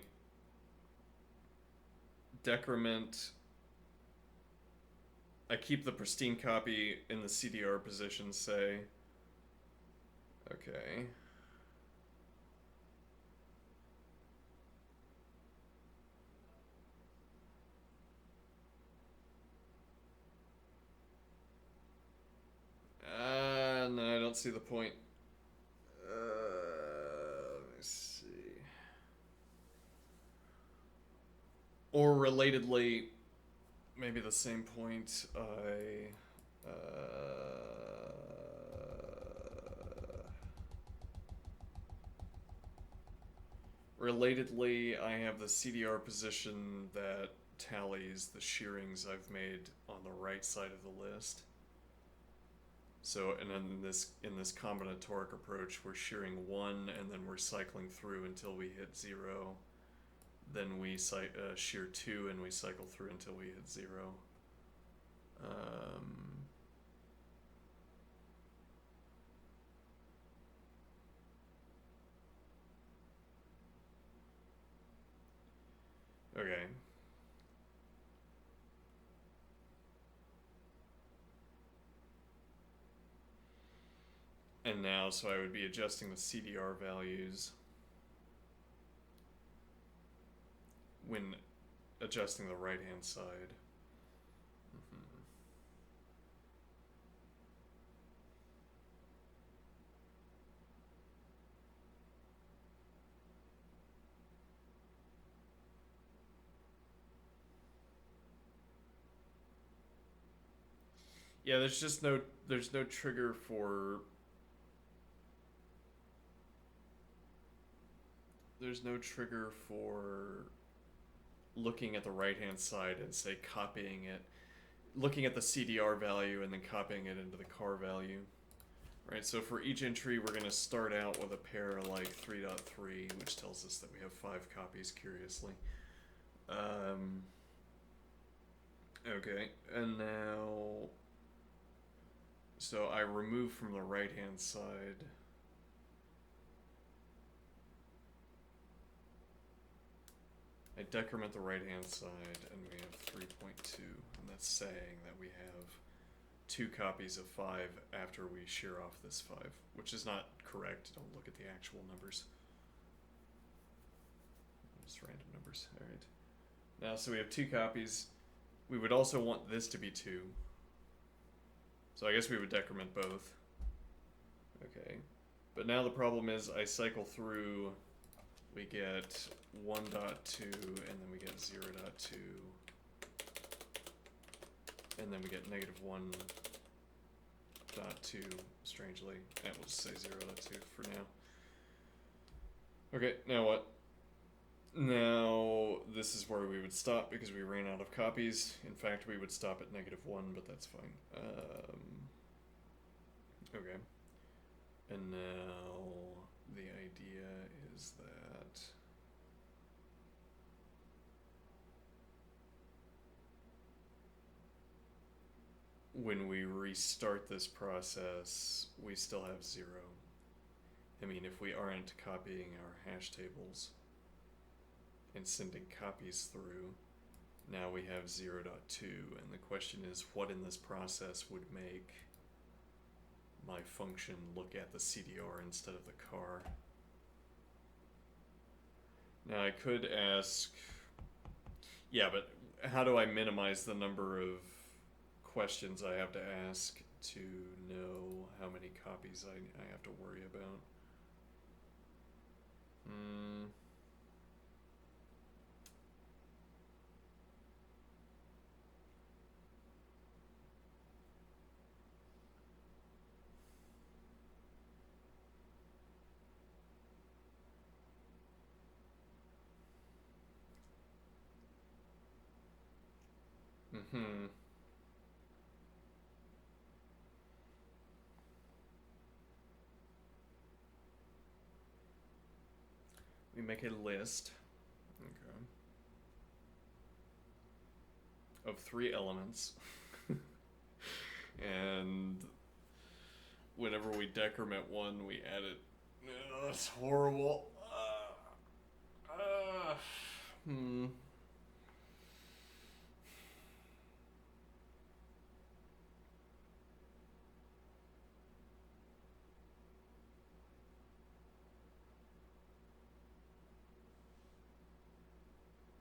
Speaker 1: decrement. I keep the pristine copy in the CDR position, say. Okay. No, I don't see the point. Let me see. Or relatedly, maybe the same point, relatedly, I have the CDR position that tallies the shearings I've made on the right side of the list. So, and in this combinatoric approach, we're shearing 1, and then we're cycling through until we hit 0. Then we shear 2, and we cycle through until we hit 0. Okay. And now, so I would be adjusting the CDR values when adjusting the right-hand side. Yeah, there's no trigger for looking at the right hand side and say copying it, looking at the CDR value and then copying it into the car value. Right, so for each entry we're going to start out with a pair like 3.3, which tells us that we have 5 copies, curiously. Okay, and now, so I remove from the right hand side I decrement the right hand side, and we have 3.2, and that's saying that we have 2 copies of 5 after we shear off this 5, which is not correct. Don't look at the actual numbers. Just random numbers. Alright. Now, so we have 2 copies. We would also want this to be 2. So I guess we would decrement both. Okay. But now the problem is I cycle through, we get 1.2, and then we get 0.2, and then we get -1.2, strangely. And we'll just say 0.2 for now. Okay, now what? Now, this is where we would stop because we ran out of copies. In fact, we would stop at -1, but that's fine. Okay. And now, the idea is that when we restart this process, we still have 0. I mean, if we aren't copying our hash tables and sending copies through, now we have 0.2, and the question is, what in this process would make my function look at the CDR instead of the car? Now I could ask, yeah, but how do I minimize the number of questions I have to ask to know how many copies I have to worry about? We make a list, okay, of 3 elements, and whenever we decrement one, we add it. Oh, that's horrible. Hmm.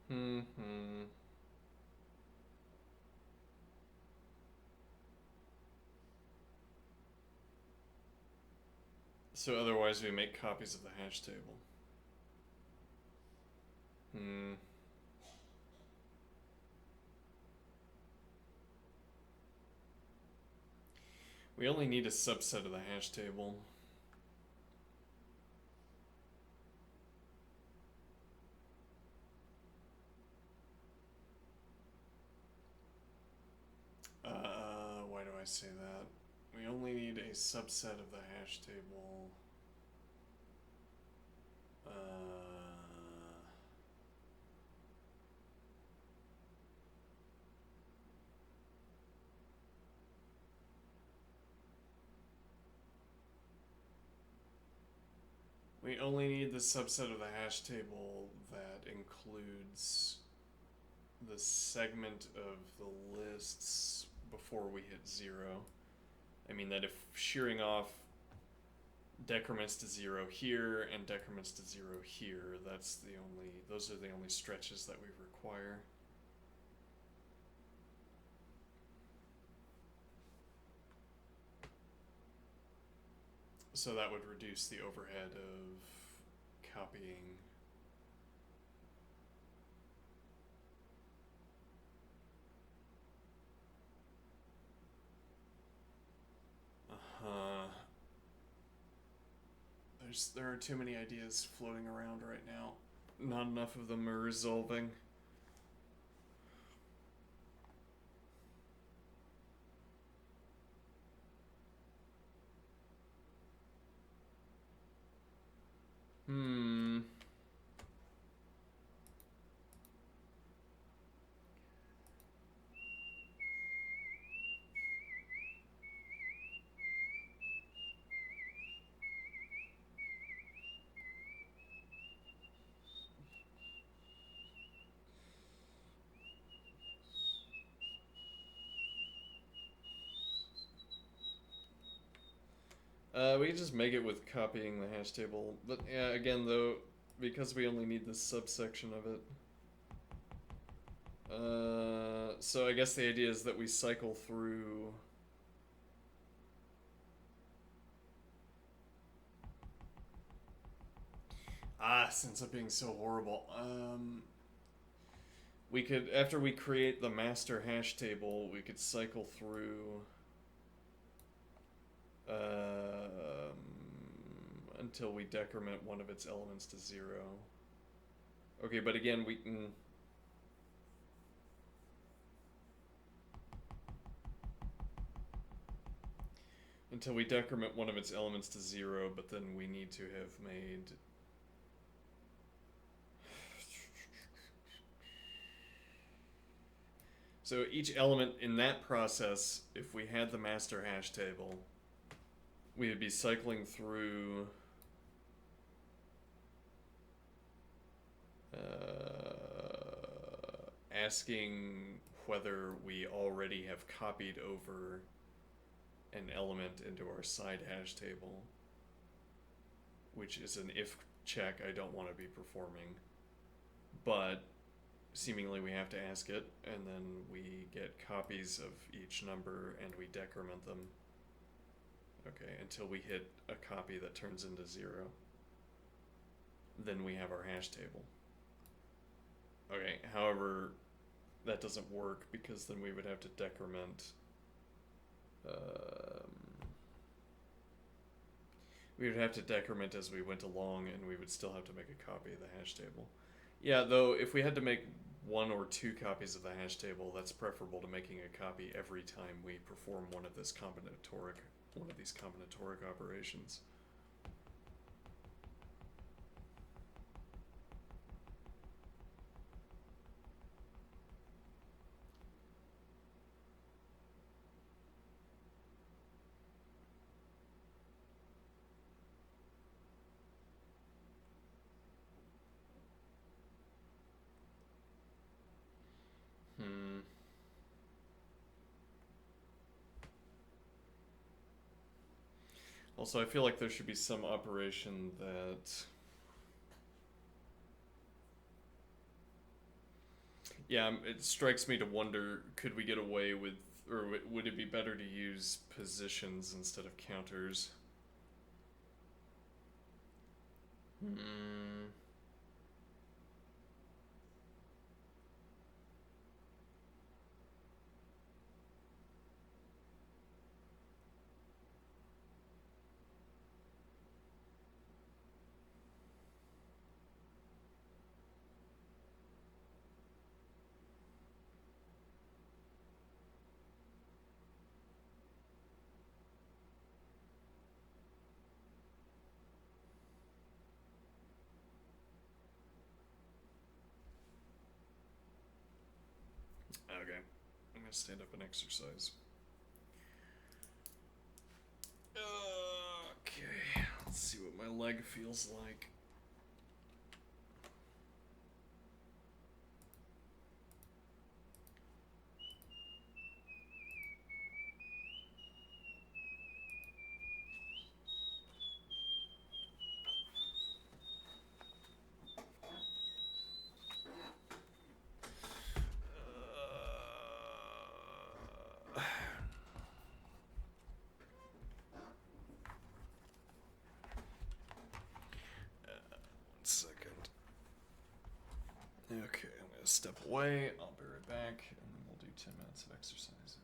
Speaker 1: Hmm. So otherwise we make copies of the hash table. Hmm. We only need a subset of the hash table. Why do I say that? We only need a subset of the hash table. Uh, we only need the subset of the hash table that includes the segment of the lists before we hit 0. I mean that if shearing off decrements to 0 here and decrements to 0 here, those are the only stretches that we require. So that would reduce the overhead of copying. Uh-huh. There are too many ideas floating around right now. Not enough of them are resolving. Hmm. We can just make it with copying the hash table. But yeah, again though, because we only need this subsection of it. So I guess the idea is that we cycle through. This ends up being so horrible. We could, after we create the master hash table, we could cycle through until we decrement one of its elements to 0. Okay, but again, we can. Until we decrement one of its elements to 0, but then we need to have made. So each element in that process, if we had the master hash table, we would be cycling through asking whether we already have copied over an element into our side hash table, which is an if check I don't want to be performing, but seemingly we have to ask it, and then we get copies of each number and we decrement them. Okay, until we hit a copy that turns into 0. Then we have our hash table. Okay, however, that doesn't work because then we would have to decrement. We would have to decrement as we went along, and we would still have to make a copy of the hash table. Yeah, though, if we had to make 1 or 2 copies of the hash table, that's preferable to making a copy every time we perform one of these combinatoric operations. Also, I feel like there should be some operation that... Yeah, it strikes me to wonder, could we get away with, or would it be better to use positions instead of counters? Hmm. Okay. I'm gonna stand up and exercise. Okay. Let's see what my leg feels like. One second. Okay, I'm gonna step away. I'll be right back, and then we'll do 10 minutes of exercise.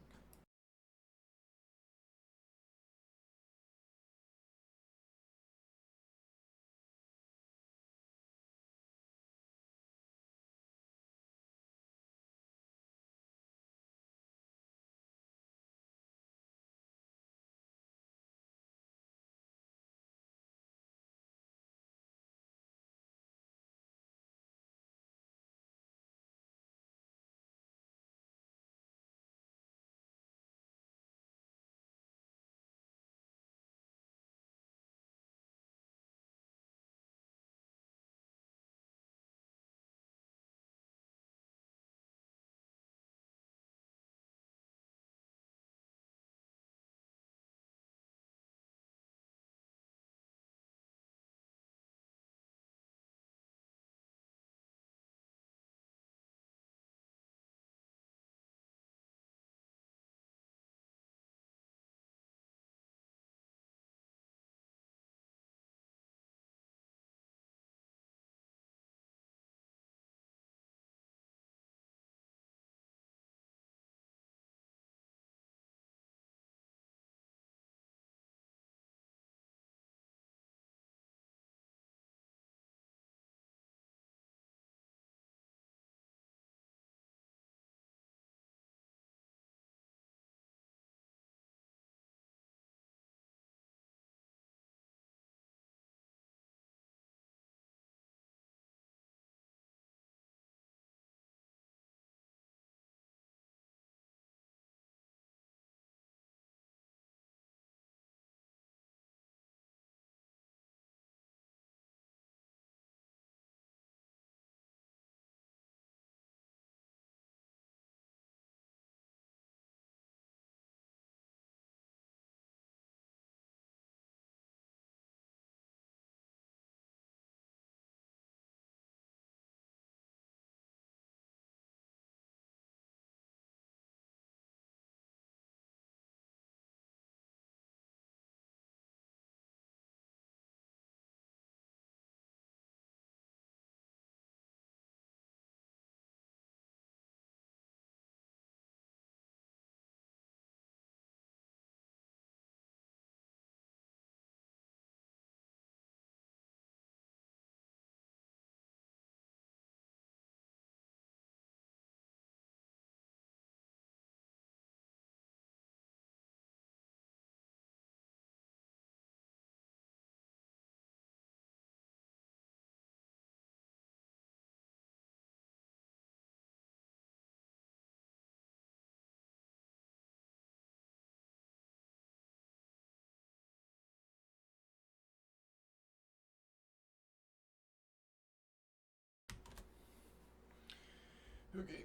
Speaker 1: Okay.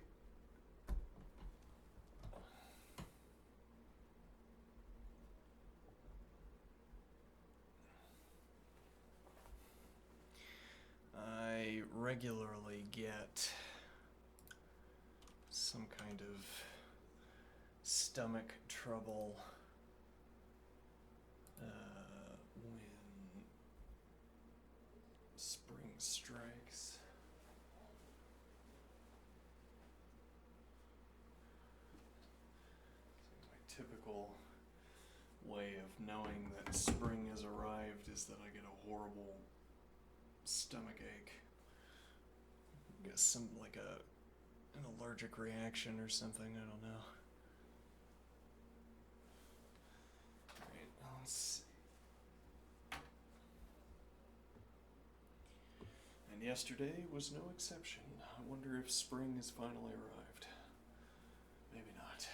Speaker 1: regularly get some kind of stomach trouble when spring strikes. My typical way of knowing that spring has arrived is that I get a horrible stomach ache. I guess some like an allergic reaction or something, I don't know. Alright, let's see. And yesterday was no exception. I wonder if spring has finally arrived. Maybe not.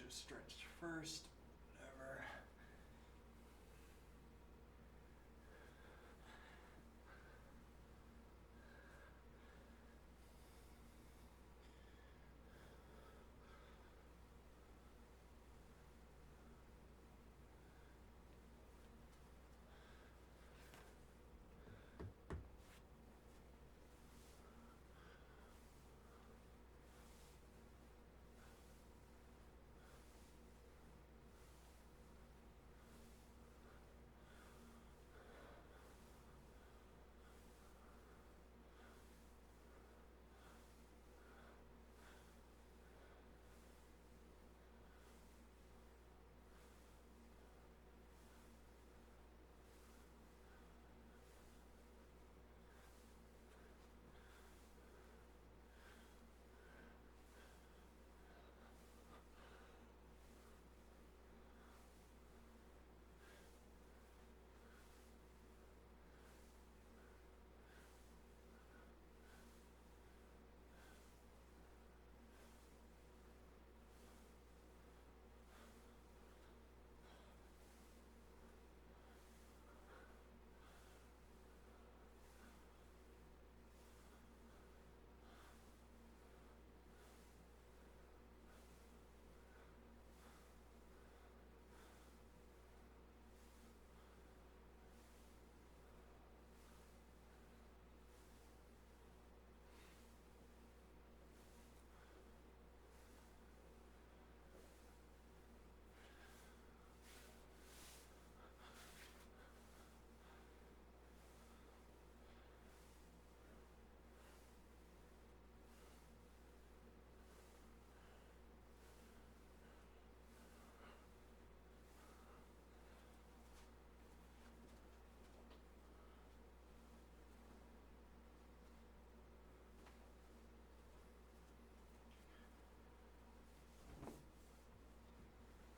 Speaker 1: do stretched first, whatever.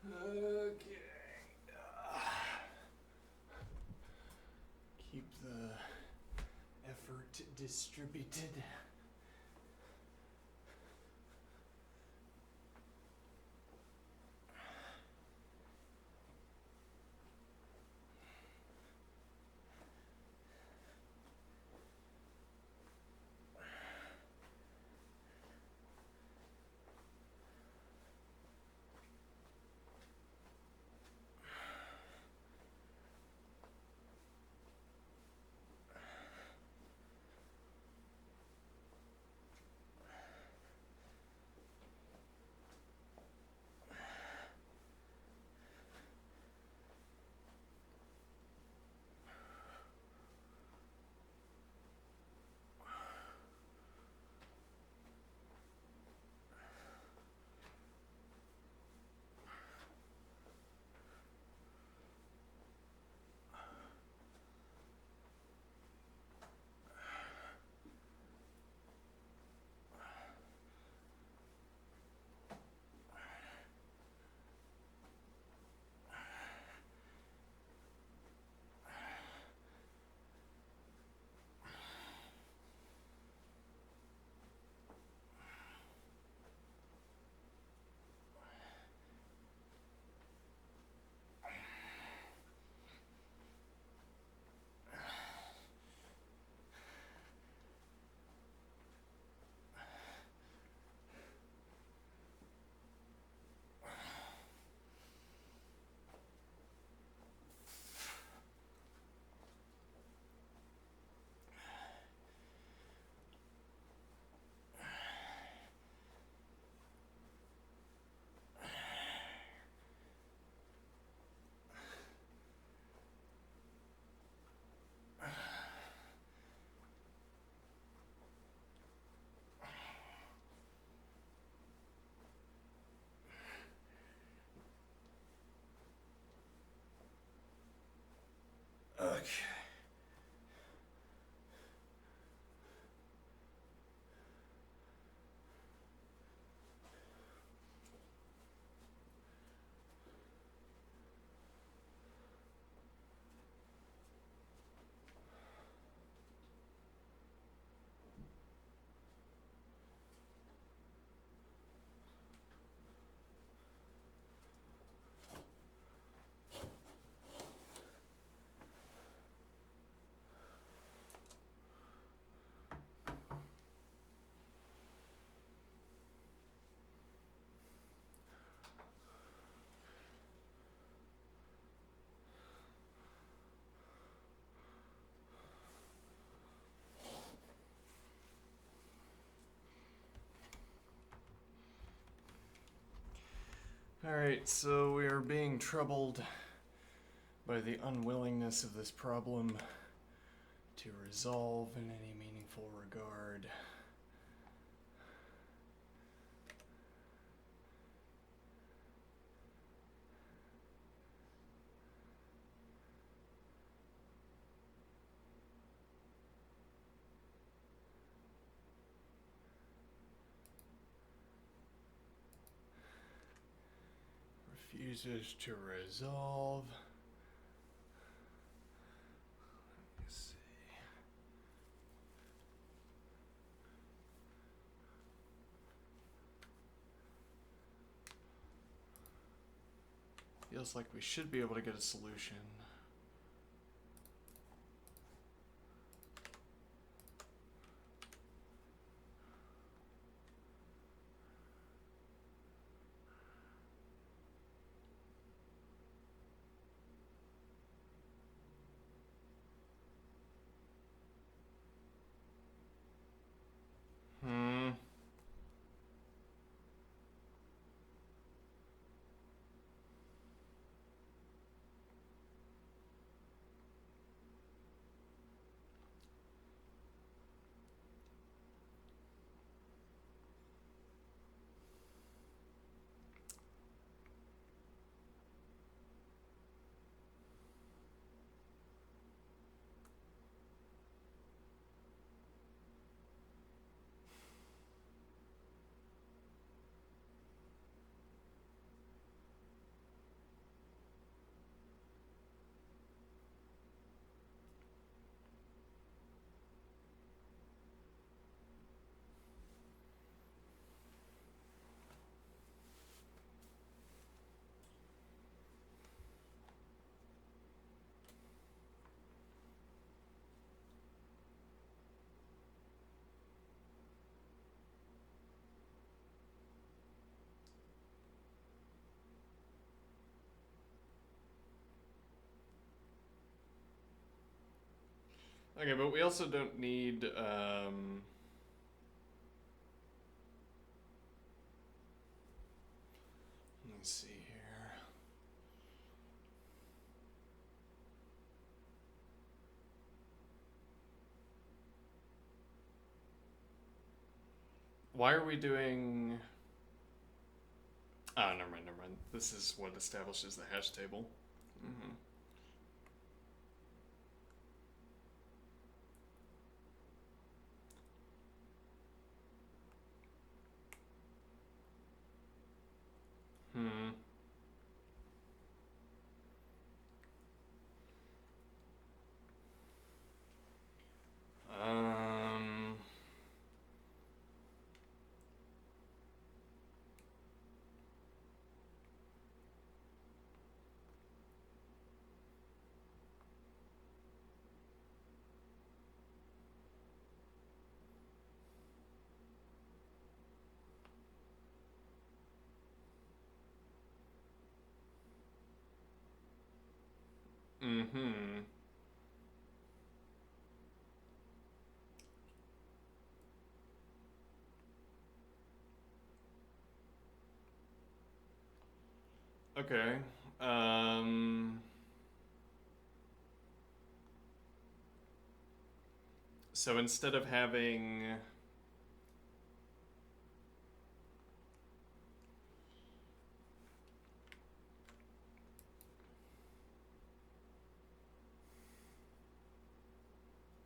Speaker 1: Okay. Keep the effort distributed. Okay. Alright, so we are being troubled by the unwillingness of this problem to resolve in any meaningful regard. Refuses to resolve. Let me see. Feels like we should be able to get a solution. Okay, but we also don't need, let me see here. Why are we doing... Oh, never mind. This is what establishes the hash table. Mm-hmm. Um... Mm-hmm. Okay. So instead of having...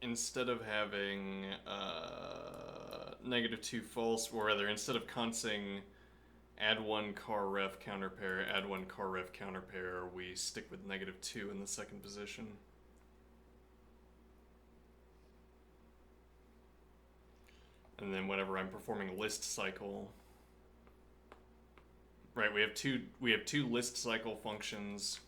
Speaker 1: Instead of having -2 false, or rather, instead of constting add one car ref counter pair, add one car ref counter pair, we stick with -2 in the second position. And then whenever I'm performing list cycle, right, we have two list cycle functions.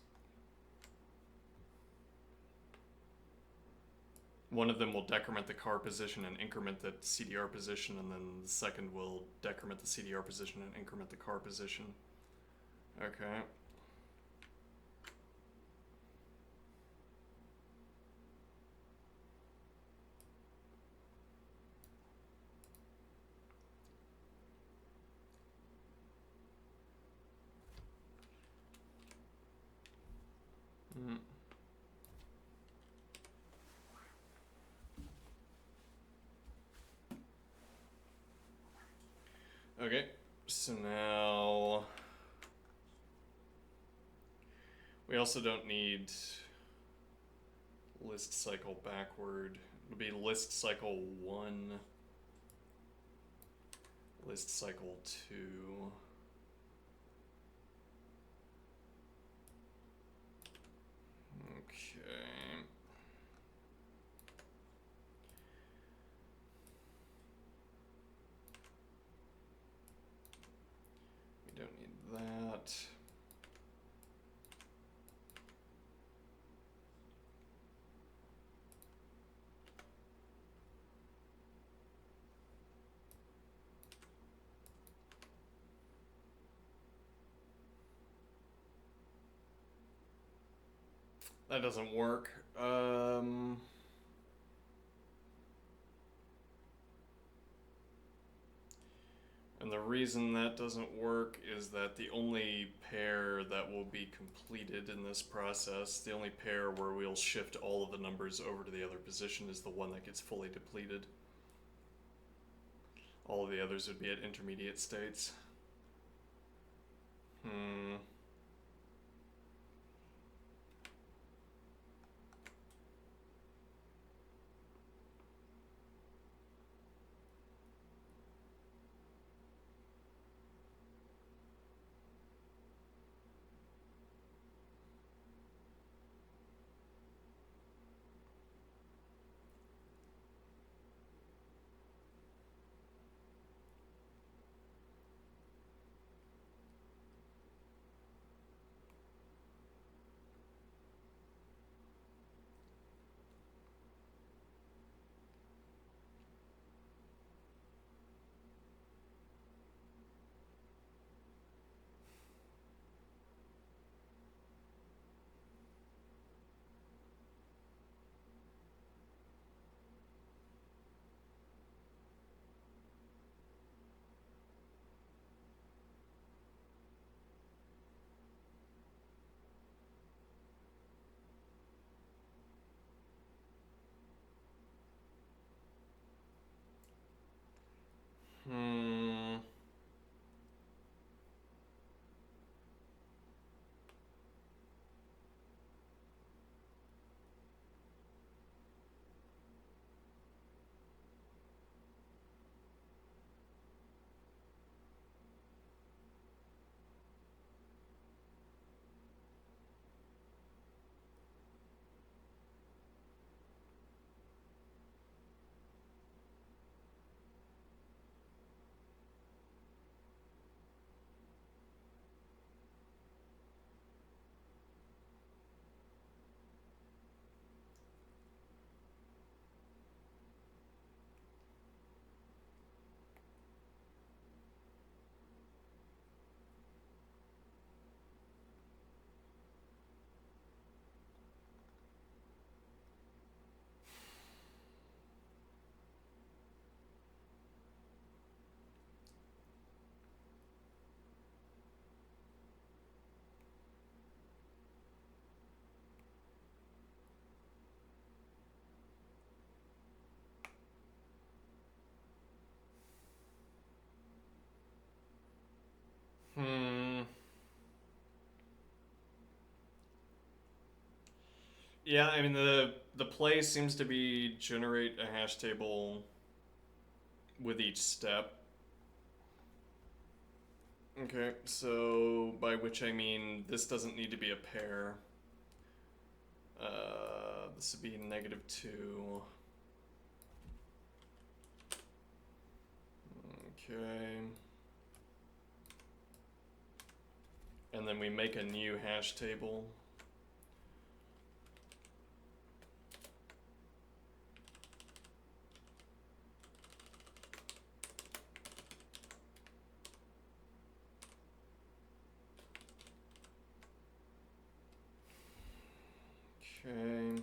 Speaker 1: One of them will decrement the car position and increment the CDR position, and then the second will decrement the CDR position and increment the car position. Okay. Mm. Okay, so now we also don't need list cycle backward. It'll be list cycle 1, list cycle 2. Okay. We don't need that. That doesn't work. And the reason that doesn't work is that the only pair that will be completed in this process, the only pair where we'll shift all of the numbers over to the other position, is the one that gets fully depleted. All of the others would be at intermediate states. Hmm. Hmm. Yeah, I mean the play seems to be generate a hash table with each step. Okay, so by which I mean this doesn't need to be a pair. This would be -2. Okay. And then we make a new hash table. Okay.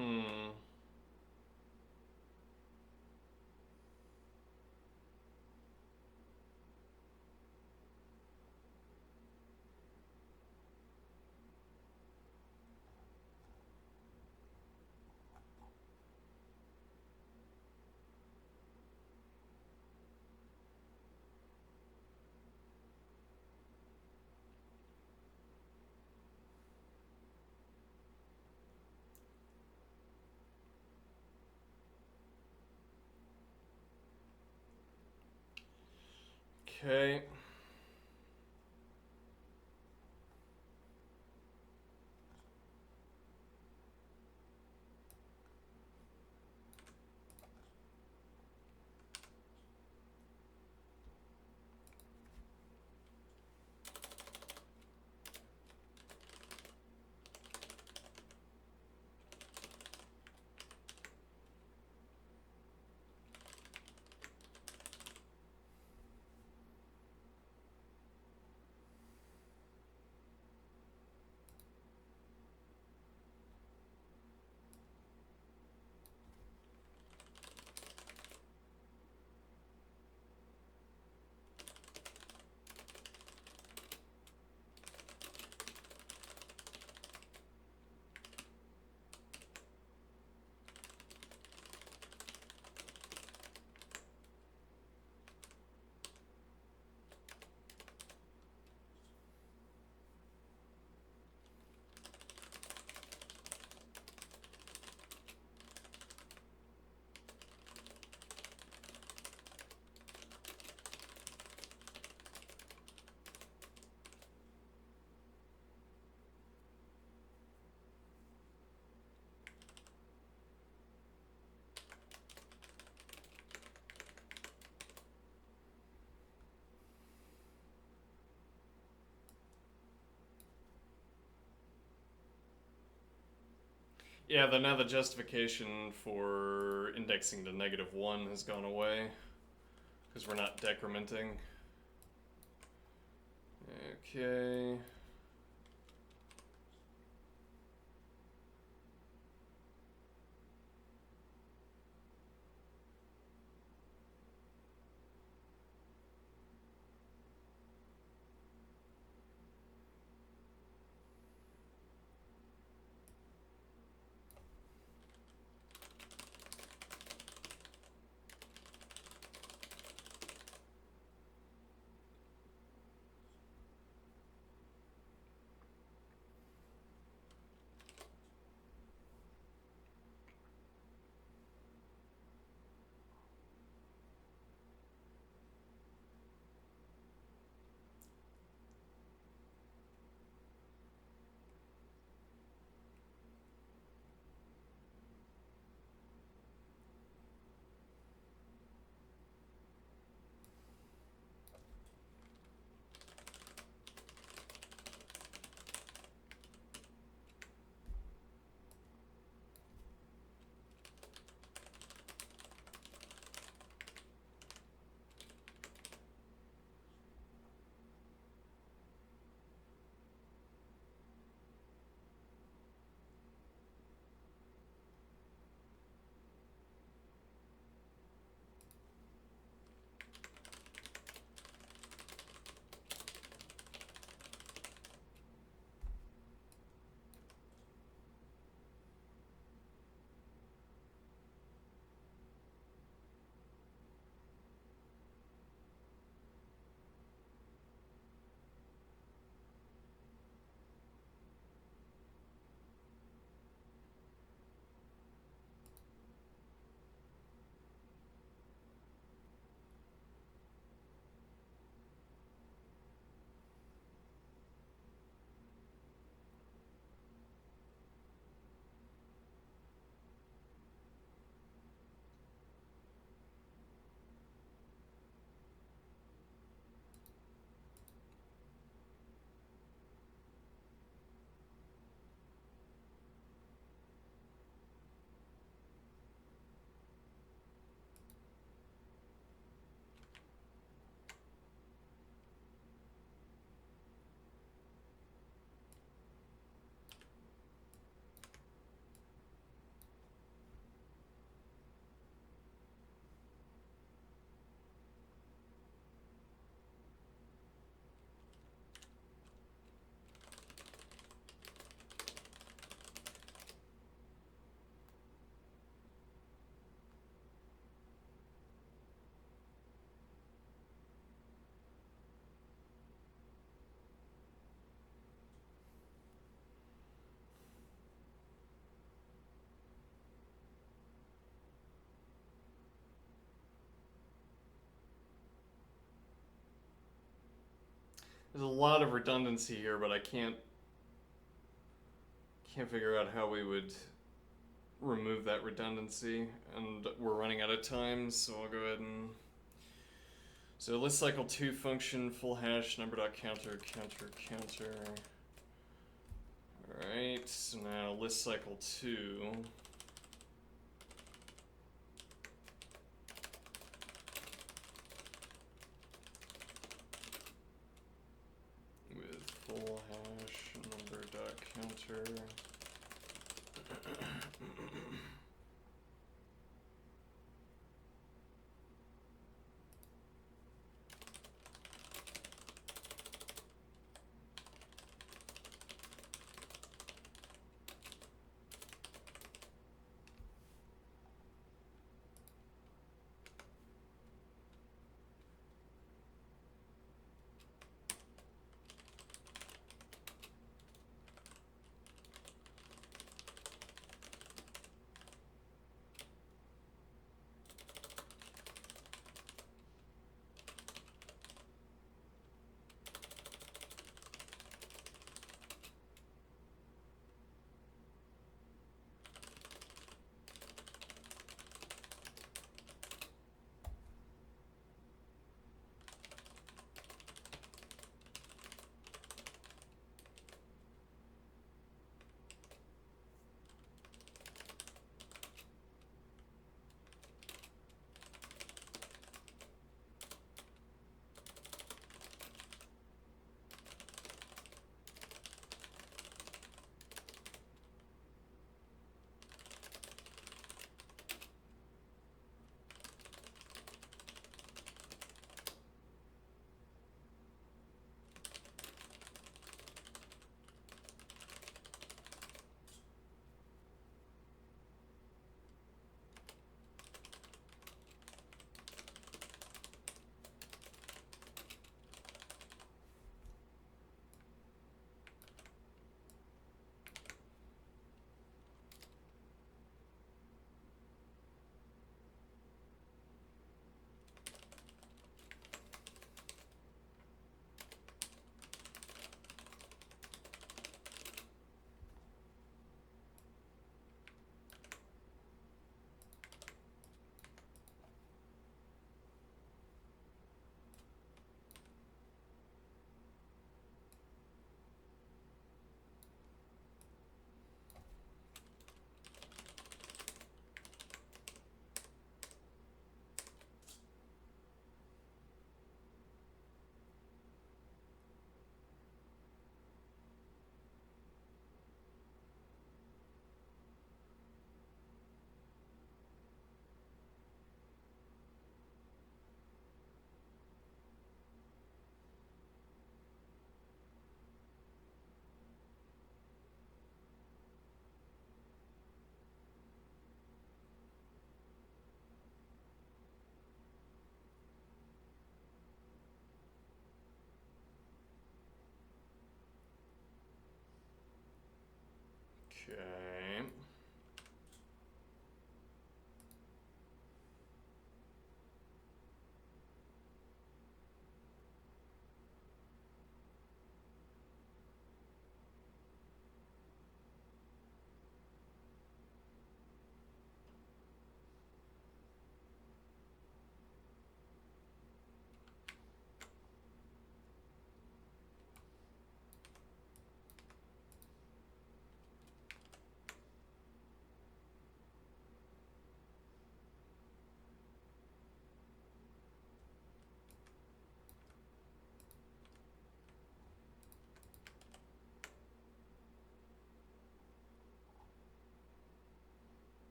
Speaker 1: Hmm. Okay. Yeah, now the justification for indexing to -1 has gone away because we're not decrementing. Okay. There's a lot of redundancy here, but I can't figure out how we would remove that redundancy, and we're running out of time, so I'll go ahead and so list cycle 2 function full hash number dot counter counter counter. Alright, so now list cycle 2 with full hash number dot counter.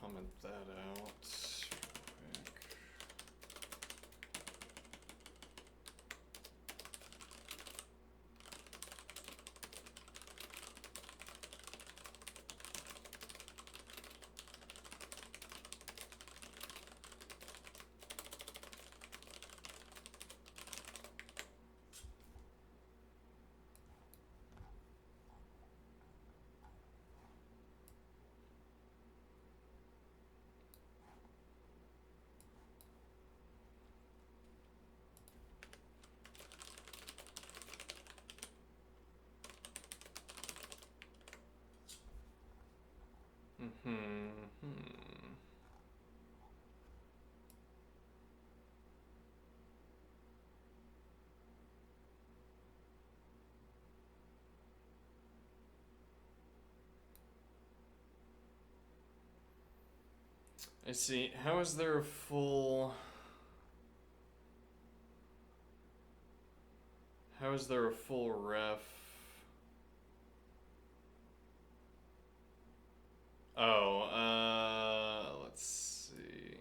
Speaker 1: comment that out. I see. How is there a full... How is there a full ref? Oh, let's see.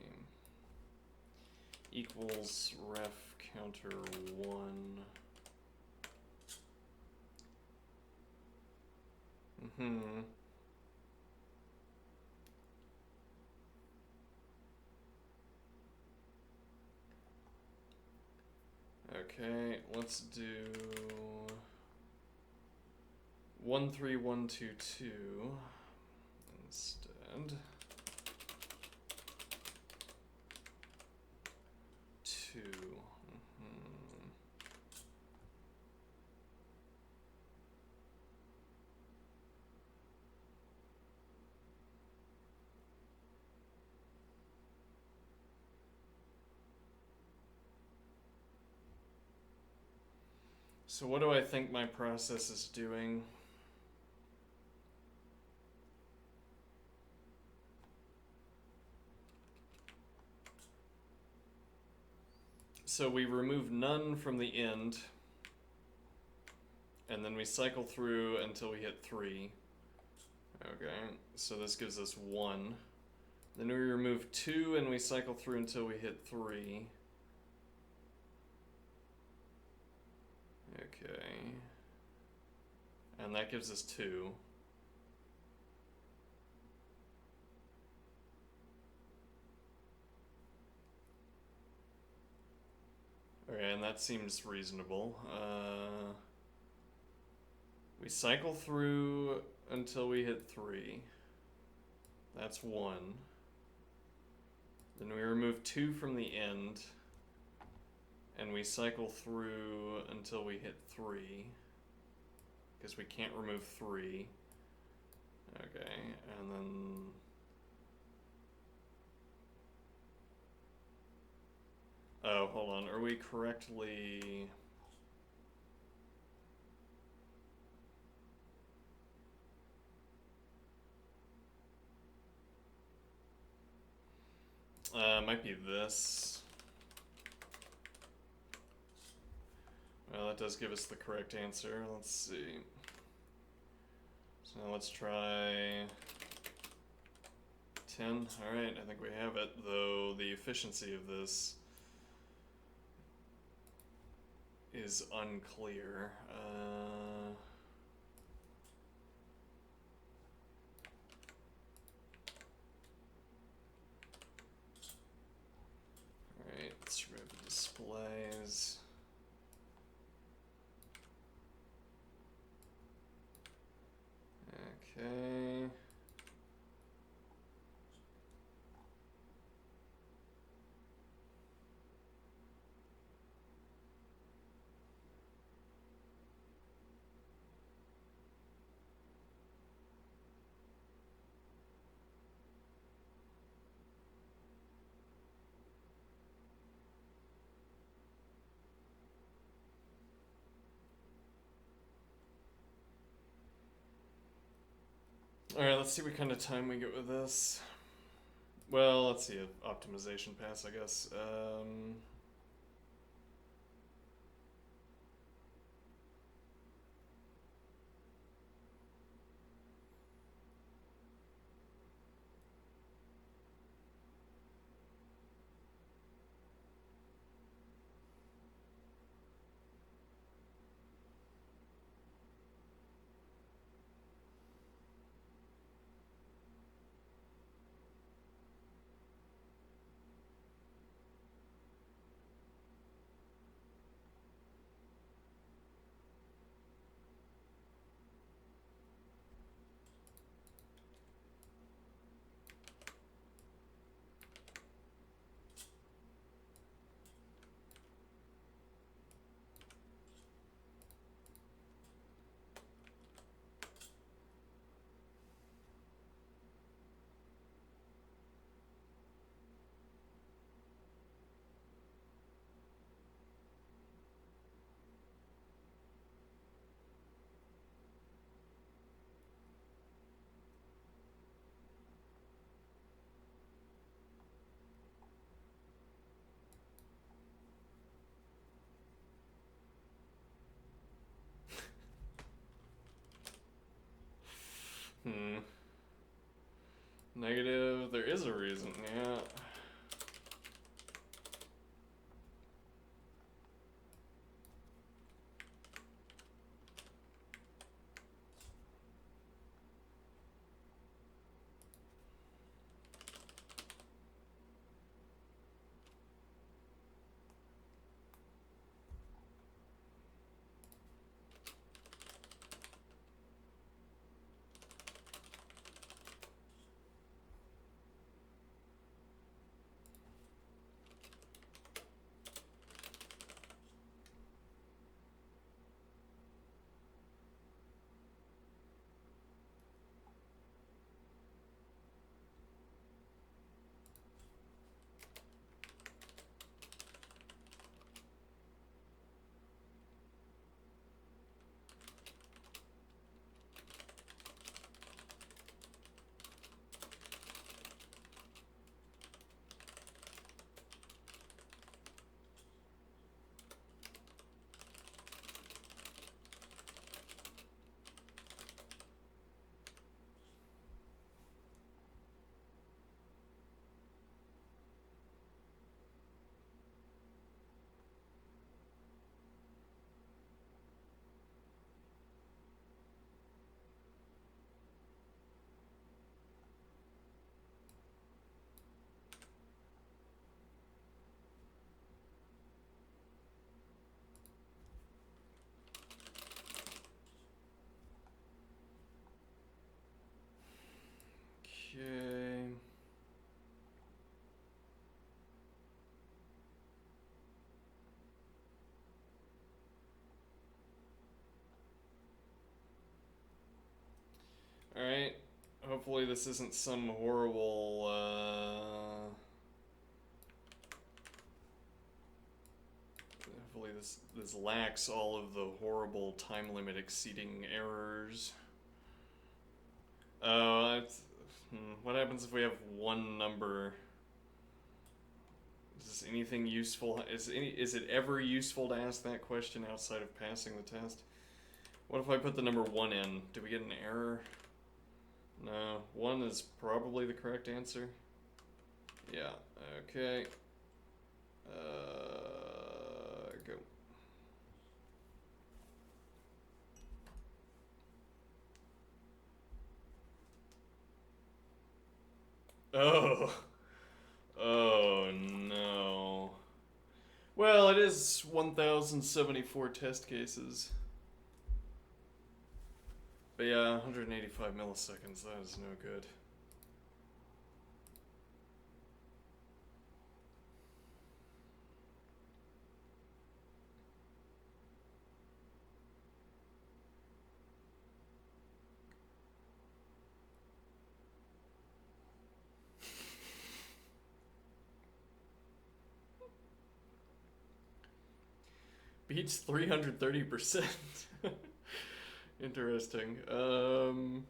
Speaker 1: Equals ref counter 1. Okay, let's do 13122 instead. 2. So what do I think my process is doing? So we remove none from the end, and then we cycle through until we hit 3. Okay, so this gives us 1. Then we remove 2 and we cycle through until we hit 3. Okay. And that gives us 2. Okay, and that seems reasonable. We cycle through until we hit 3. That's 1. Then we remove 2 from the end, and we cycle through until we hit 3, because we can't remove 3. Okay, and then... Oh, hold on, are we correctly... Might be this. Well, that does give us the correct answer. Let's see. So let's try 10. Alright, I think we have it, though the efficiency of this is unclear. Alright, let's remove the displays. Okay. Alright, let's see what kind of time we get with this. Well, let's see, an optimization pass, I guess. Negative, there is a reason, yeah. Okay. Alright. Hopefully this isn't some horrible, hopefully this lacks all of the horrible time limit exceeding errors. Oh, what happens if we have one number? Is anything useful? Is it ever useful to ask that question outside of passing the test? What if I put the number 1 in? Do we get an error? No, 1 is probably the correct answer. Yeah, okay. Go. Oh. Oh no. Well, it is 1,074 test cases. But yeah, 185 milliseconds, that is no good. Beats 330%. Interesting. Hmm.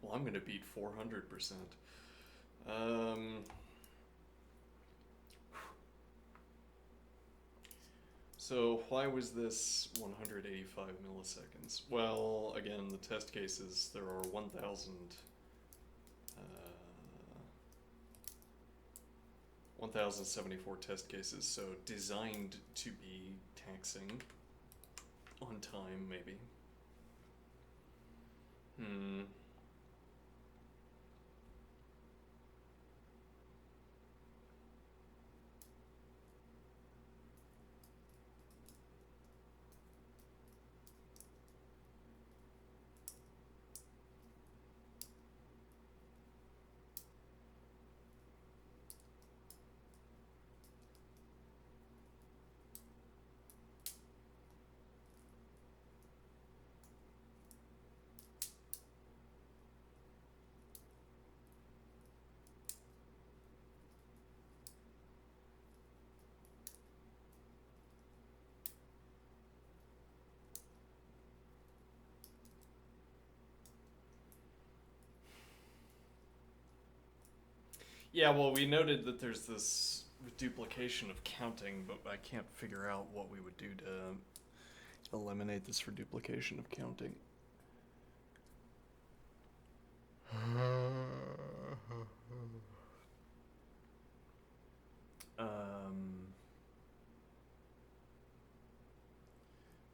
Speaker 1: Well, I'm gonna beat 400%. So why was this 185 milliseconds? Well, again, the test cases, there are 1,074 test cases, so designed to be taxing on time, maybe. Yeah, well, we noted that there's this duplication of counting, but I can't figure out what we would do to eliminate this for duplication of counting.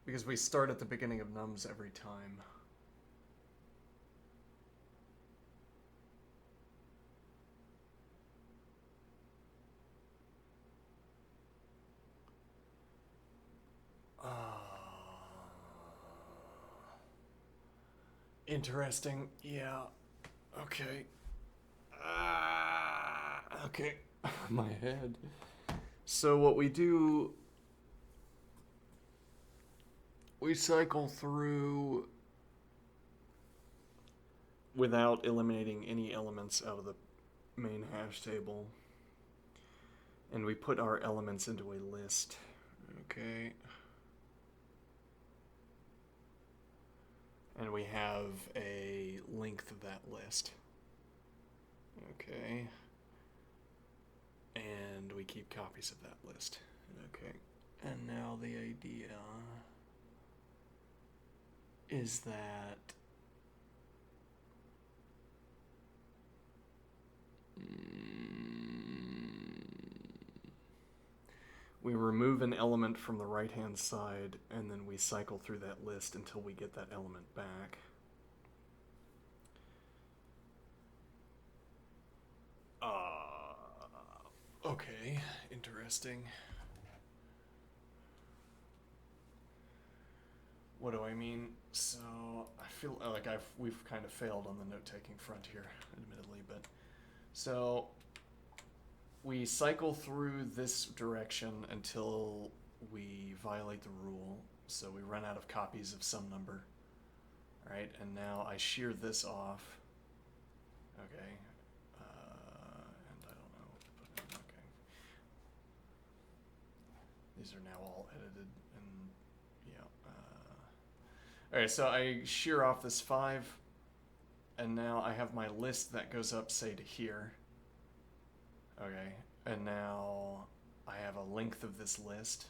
Speaker 1: Because we start at the beginning of nums every time. Interesting. Yeah. Okay. Okay. My head. So what we do, we cycle through without eliminating any elements out of the main hash table. And we put our elements into a list. Okay. And we have a length of that list. Okay. And we keep copies of that list. Okay. And now the idea is that we remove an element from the right-hand side, and then we cycle through that list until we get that element back. Okay, interesting. What do I mean? So I feel like we've kind of failed on the note-taking front here, admittedly, but so we cycle through this direction until we violate the rule. So we run out of copies of some number. All right, and now I shear this off. Okay. And I don't know what to put in. Okay. These are now all edited, and yeah. All right, so I shear off this 5, and now I have my list that goes up, say, to here. Okay, and now I have a length of this list.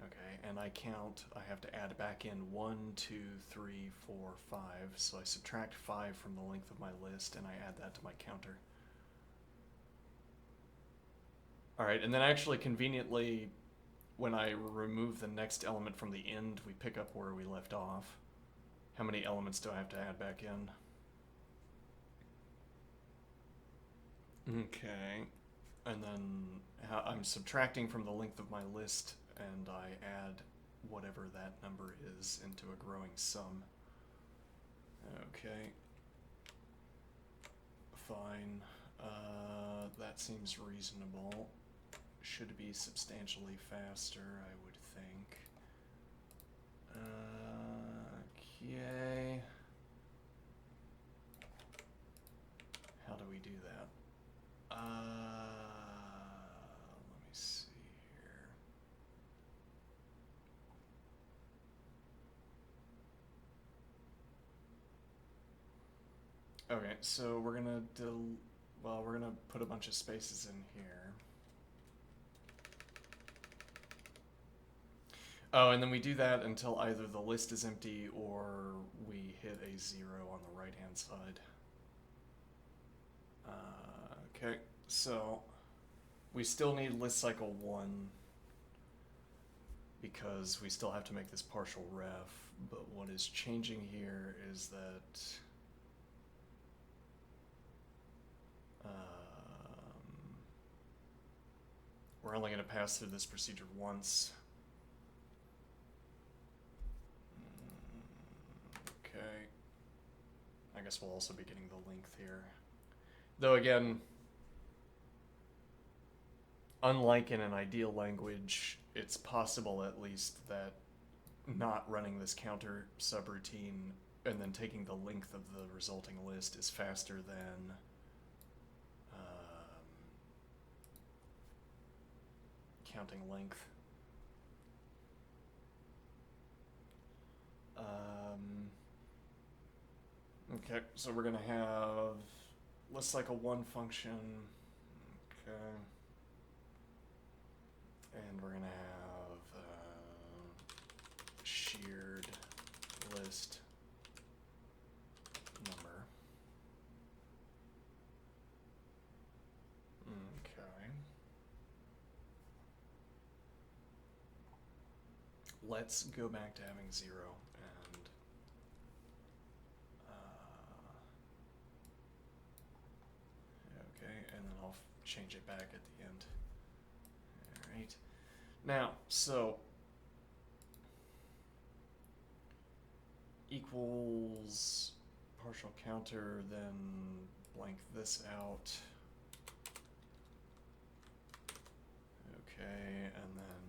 Speaker 1: Okay, and I count, I have to add back in 1, 2, 3, 4, 5. So I subtract 5 from the length of my list, and I add that to my counter. All right, and then actually conveniently, when I remove the next element from the end, we pick up where we left off. How many elements do I have to add back in? Okay, and then I'm subtracting from the length of my list, and I add whatever that number is into a growing sum. Okay, fine. That seems reasonable. Should be substantially faster, I would think. Okay. How do we do that? Let me see here. Okay, so we're gonna we're gonna put a bunch of spaces in here. Oh, and then we do that until either the list is empty or we hit a 0 on the right-hand side. Okay, so we still need list cycle 1 because we still have to make this partial ref, but what is changing here is that we're only going to pass through this procedure once. Okay. I guess we'll also be getting the length here. Though again, unlike in an ideal language, it's possible at least that not running this counter subroutine and then taking the length of the resulting list is faster than counting length. Okay, so we're gonna have list cycle 1 function. Okay. And we're going to have shared list number. Okay. Let's go back to having 0 and okay, and then I'll change it back at the end. All right. Now, so equals partial counter, then blank this out. Okay, and then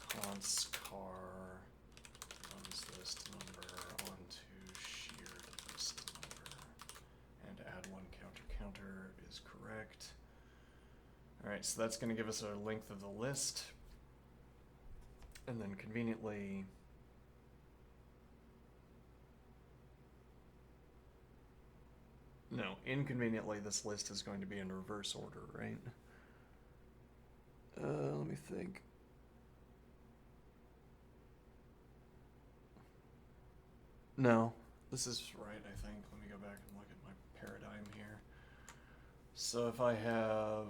Speaker 1: const car runs list number onto shared list number, and add 1 counter is correct. All right, so that's going to give us our length of the list, and then conveniently no, inconveniently this list is going to be in reverse order, right? Let me think. No, this is right, I think. Let me go back and look at my paradigm here. So if I have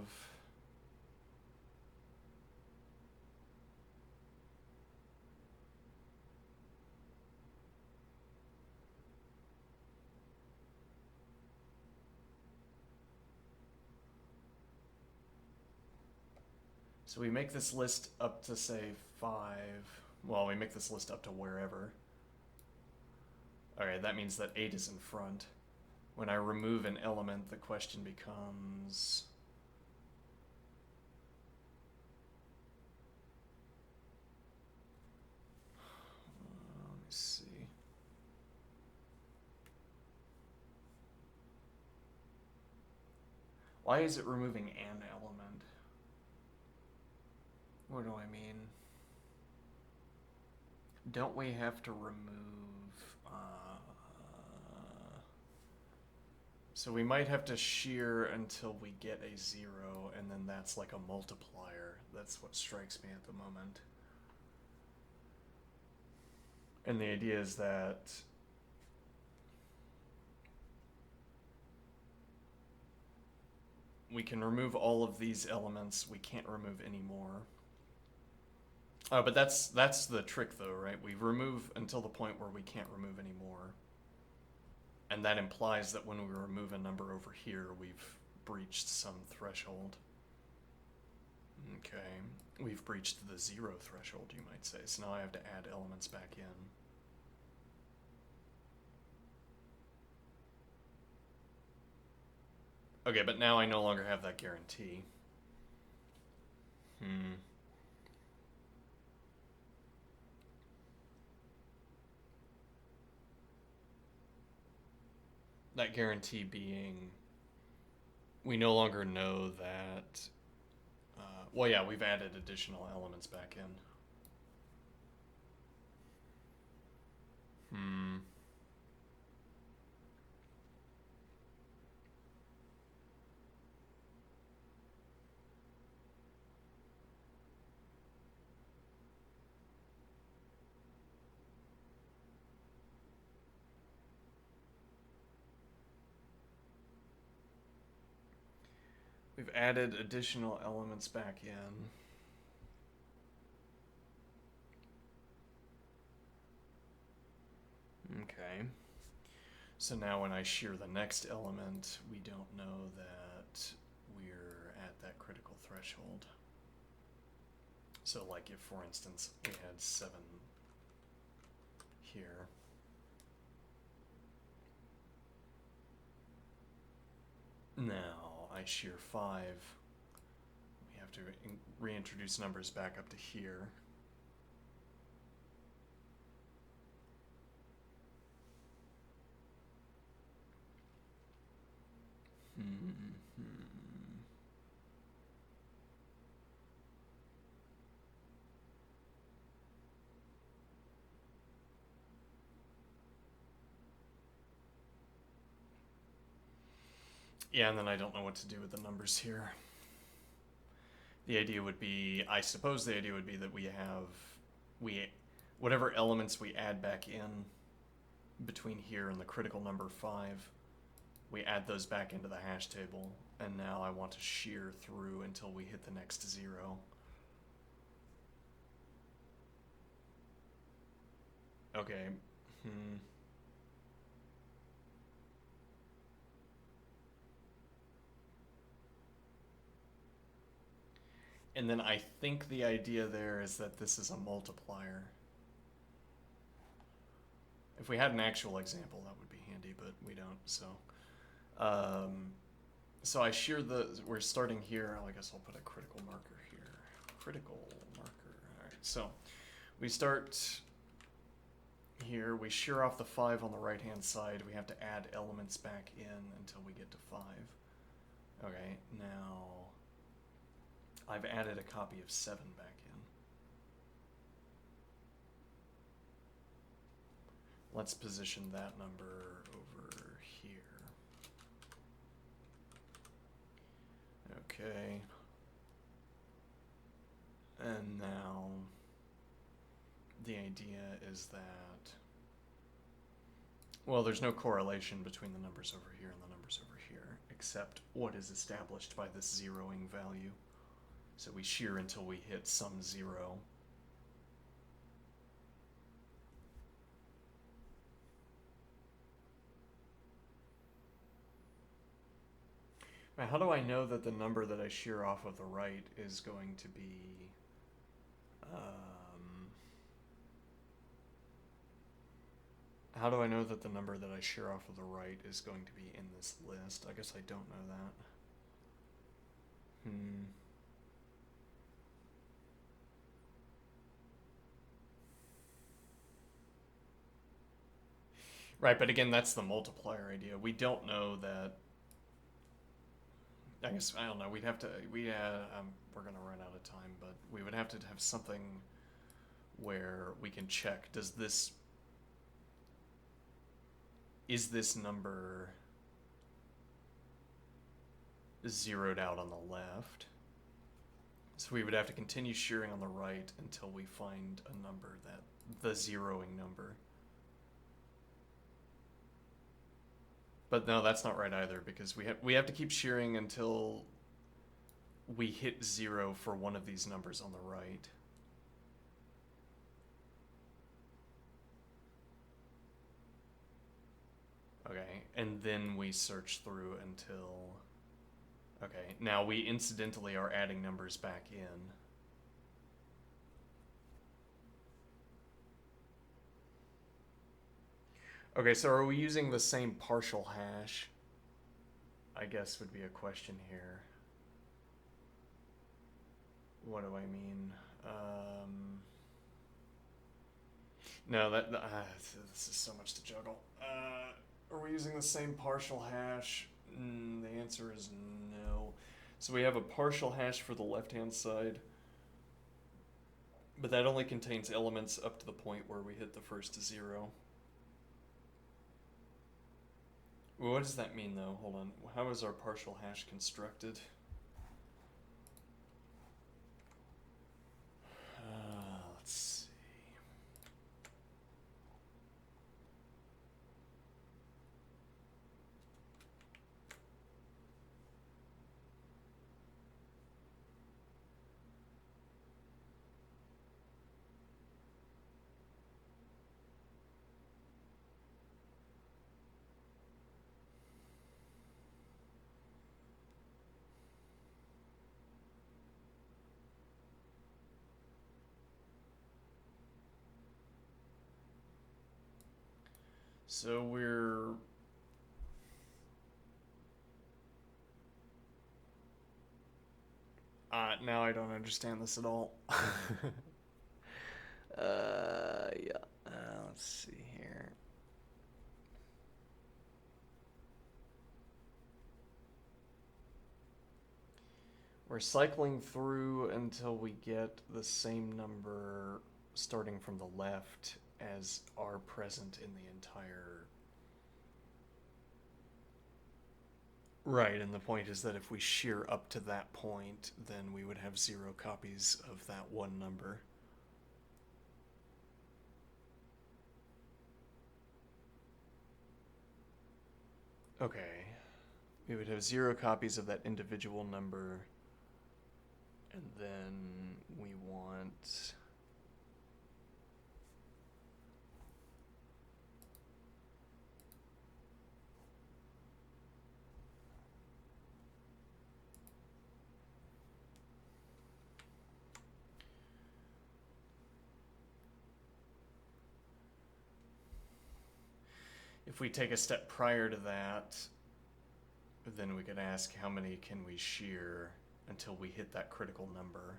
Speaker 1: so we make this list up to, say, 5. Well, we make this list up to wherever. Alright, that means that 8 is in front. When I remove an element, the question becomes... let me see. Why is it removing an element? What do I mean? Don't we have to remove... so we might have to shear until we get a 0, and then that's like a multiplier. That's what strikes me at the moment. And the idea is that we can remove all of these elements. We can't remove any more. But that's the trick, though, right? We remove until the point where we can't remove any more. And that implies that when we remove a number over here, we've breached some threshold. Okay, we've breached the 0 threshold, you might say. So now I have to add elements back in. Okay, but now I no longer have that guarantee. That guarantee being, we no longer know that, well, yeah, we've added additional elements back in. We've added additional elements back in. Okay. So now when I shear the next element, we don't know that we're at that critical threshold. So like if, for instance, we had 7 here. Now I shear 5. We have to reintroduce numbers back up to here. Yeah, and then I don't know what to do with the numbers here. The idea would be, I suppose the idea would be that whatever elements we add back in between here and the critical number 5, we add those back into the hash table, and now I want to shear through until we hit the next 0. Okay. And then I think the idea there is that this is a multiplier. If we had an actual example, that would be handy, but we don't, so. So I shear we're starting here. I guess I'll put a critical marker here. Critical marker. All right, so we start here. We shear off the 5 on the right-hand side. We have to add elements back in until we get to 5. Okay, now I've added a copy of 7 back in. Let's position that number over here. Okay. And now the idea is that, well, there's no correlation between the numbers over here and the numbers over here, except what is established by this zeroing value. So we shear until we hit some 0. Now, how do I know that the number that I shear off of the right is going to be how do I know that the number that I shear off of the right is going to be in this list? I guess I don't know that. Right, but again, that's the multiplier idea. We don't know that. I guess, I don't know, we'd have to, we're gonna run out of time, but we would have to have something where we can check, is this number zeroed out on the left? So we would have to continue shearing on the right until we find a number, the zeroing number. But no, that's not right either, because we have to keep shearing until we hit 0 for one of these numbers on the right. Okay, and then we search through until... Okay, now we incidentally are adding numbers back in. Okay, so are we using the same partial hash? I guess would be a question here. What do I mean? No, this is so much to juggle. Are we using the same partial hash? The answer is no. So we have a partial hash for the left-hand side, but that only contains elements up to the point where we hit the first 0. Well, what does that mean, though? Hold on. How is our partial hash constructed? Let's see. So we're... now I don't understand this at all. Yeah. Let's see here. We're cycling through until we get the same number starting from the left as are present in the entire Right, and the point is that if we shear up to that point, then we would have 0 copies of that one number. Okay. We would have 0 copies of that individual number, and then we want... If we take a step prior to that, then we could ask how many can we shear until we hit that critical number.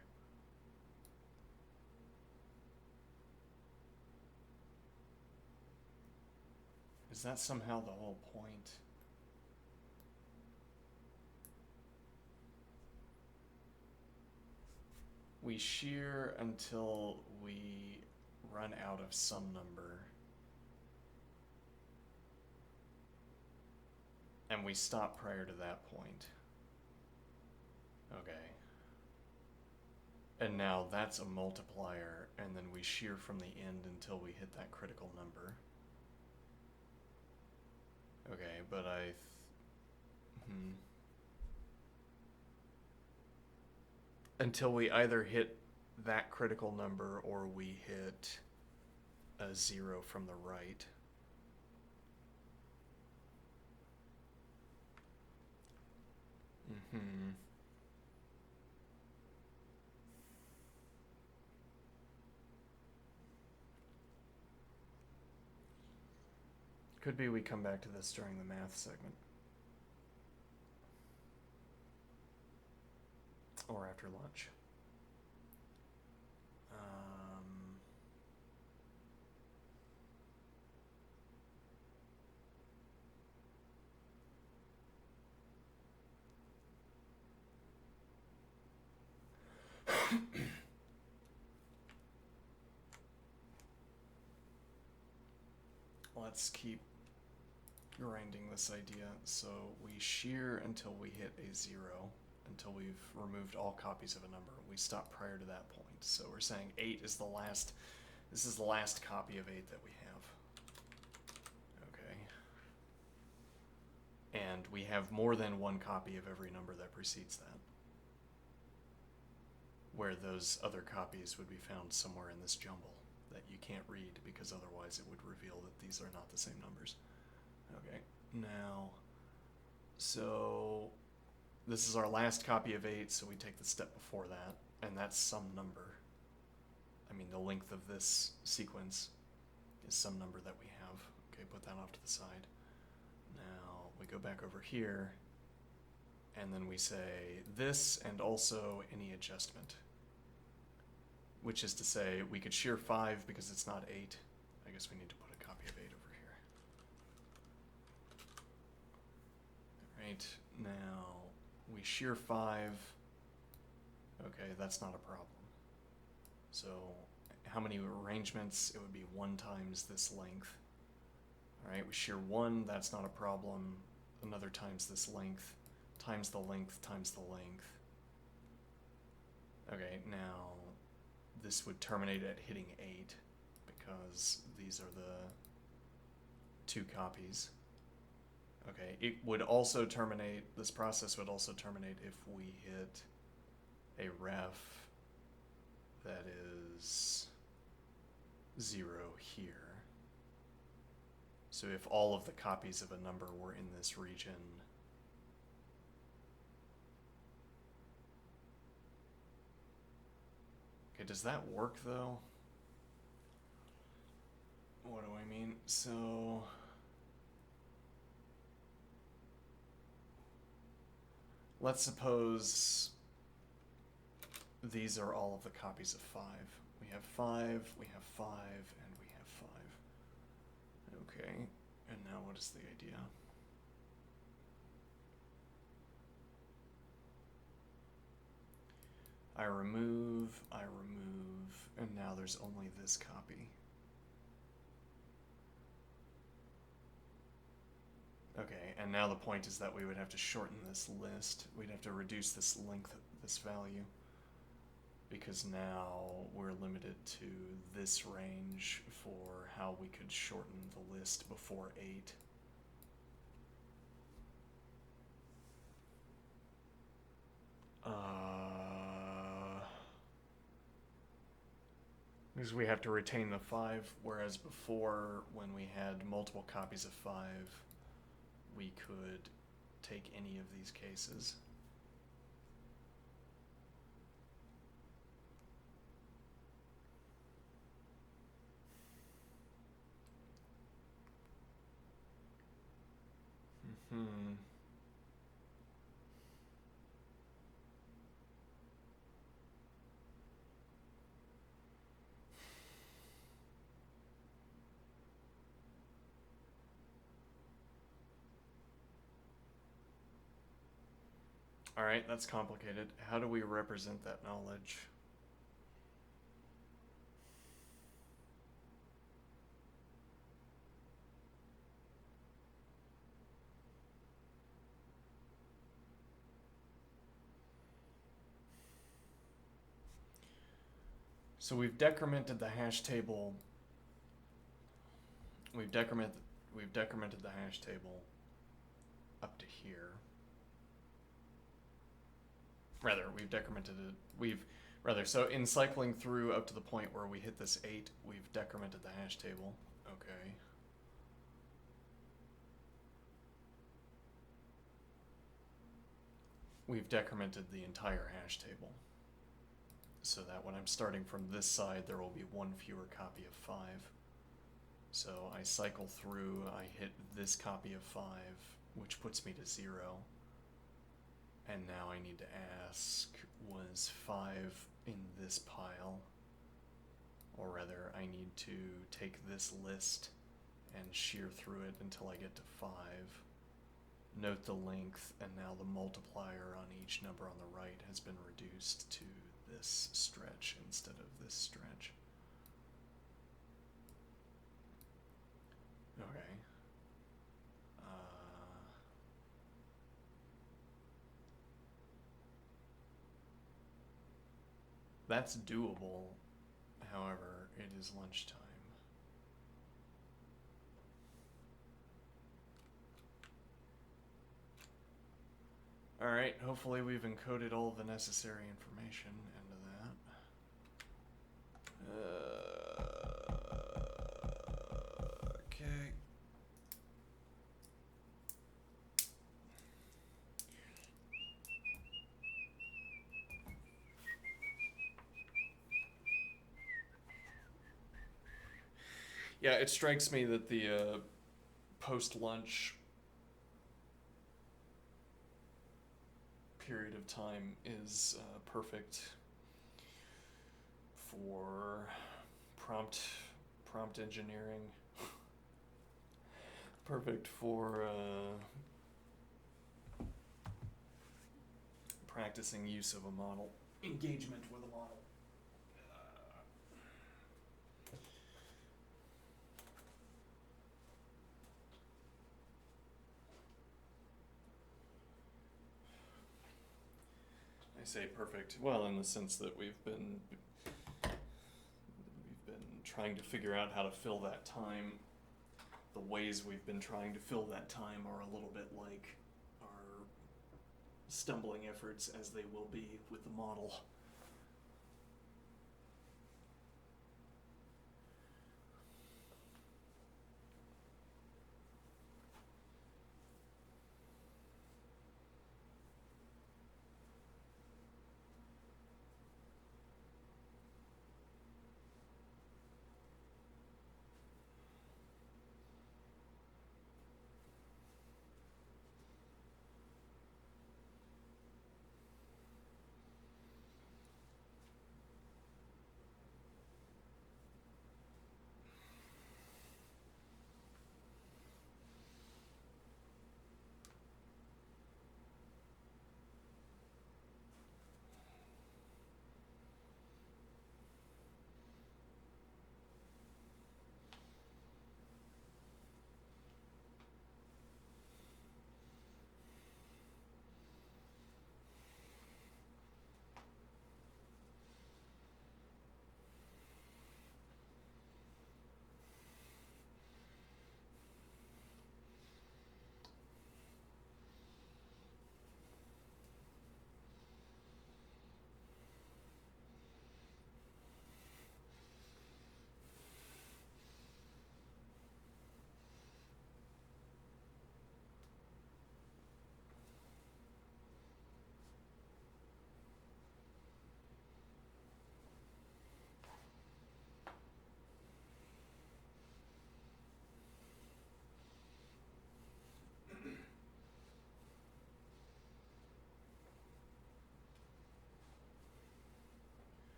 Speaker 1: Is that somehow the whole point? We shear until we run out of some number. And we stop prior to that point. Okay. And now that's a multiplier, and then we shear from the end until we hit that critical number. Okay, but until we either hit that critical number or we hit a 0 from the right. Could be we come back to this during the math segment. Or after lunch. Let's keep grinding this idea. So we shear until we hit a 0, until we've removed all copies of a number. We stop prior to that point. So we're saying 8 is the last, this is the last copy of 8 that we have. Okay. And we have more than one copy of every number that precedes that, where those other copies would be found somewhere in this jumble that you can't read, because otherwise it would reveal that these are not the same numbers. Okay, now, so this is our last copy of 8, so we take the step before that, and that's some number. I mean, the length of this sequence is some number that we have. Okay, put that off to the side. Now, we go back over here, and then we say this and also any adjustment, which is to say we could shear 5 because it's not 8. I guess we need to put a copy of 8 over here. Right, now we shear 5. Okay, that's not a problem. So how many arrangements? It would be 1 times this length. All right, we shear 1, that's not a problem. Another times this length, times the length, times the length. Okay, now this would terminate at hitting 8 because these are the 2 copies. Okay, it would also terminate, this process would also terminate if we hit a ref that is 0 here. So if all of the copies of a number were in this region, okay, does that work though? What do I mean? So let's suppose these are all of the copies of 5. We have 5, we have 5, and we have 5. Okay, and now what is the idea? I remove, and now there's only this copy. Okay, and now the point is that we would have to shorten this list. We'd have to reduce this length, this value, because now we're limited to this range for how we could shorten the list before 8. Because we have to retain the 5, whereas before, when we had multiple copies of 5, we could take any of these cases. Alright, that's complicated. How do we represent that knowledge? So we've decremented the hash table. We've decremented the hash table up to here. Rather, we've decremented it. So in cycling through up to the point where we hit this 8, we've decremented the hash table. Okay. We've decremented the entire hash table, so that when I'm starting from this side, there will be one fewer copy of 5. So I cycle through, I hit this copy of 5, which puts me to 0. And now I need to ask, was 5 in this pile? Or rather, I need to take this list and shear through it until I get to 5. Note the length, and now the multiplier on each number on the right has been reduced to this stretch instead of this stretch. Okay. That's doable, however, it is lunchtime. Alright, hopefully we've encoded all the necessary information into that. Okay. Yeah, it strikes me that the post-lunch period of time is perfect for prompt engineering. Perfect for practicing use of a model, engagement with a model. I say perfect, well, in the sense that we've been trying to figure out how to fill that time. The ways we've been trying to fill that time are a little bit like our stumbling efforts, as they will be with the model.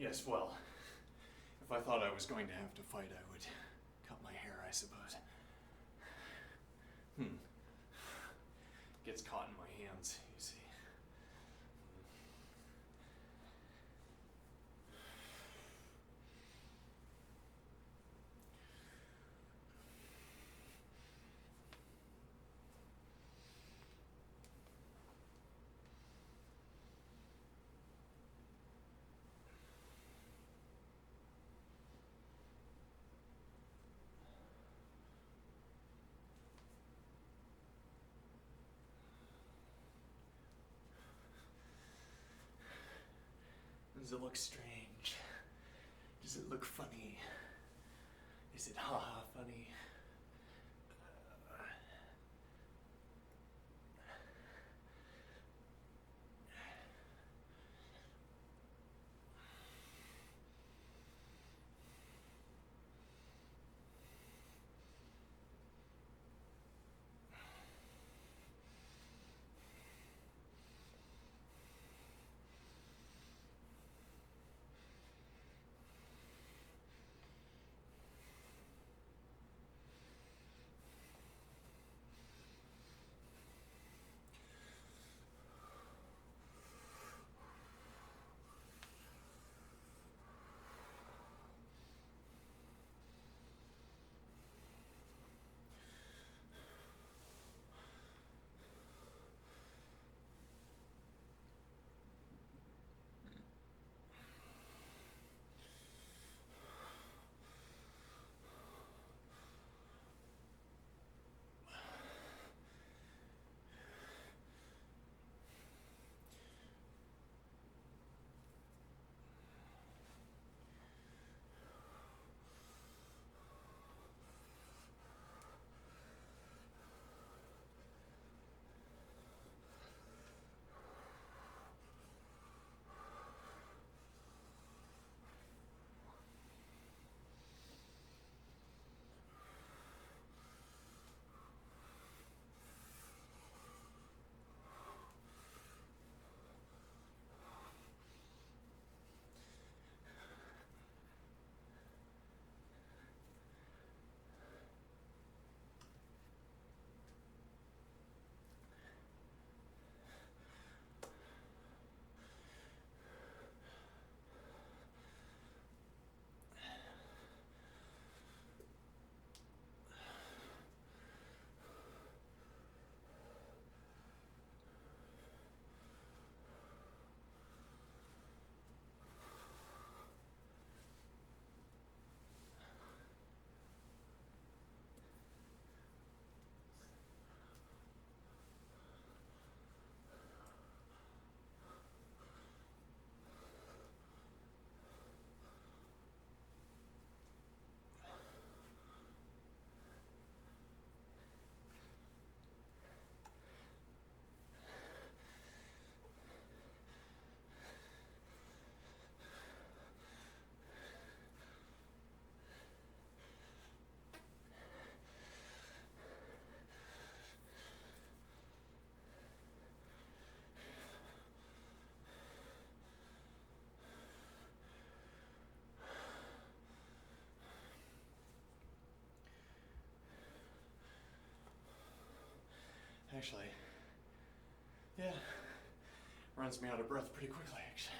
Speaker 1: Yes, well, if I thought I was going to have to fight, I would cut my hair, I suppose. Gets caught in my hands, you see. Does it look strange? Does it look funny? Is it ha-ha funny? Actually, yeah, runs me out of breath pretty quickly, actually.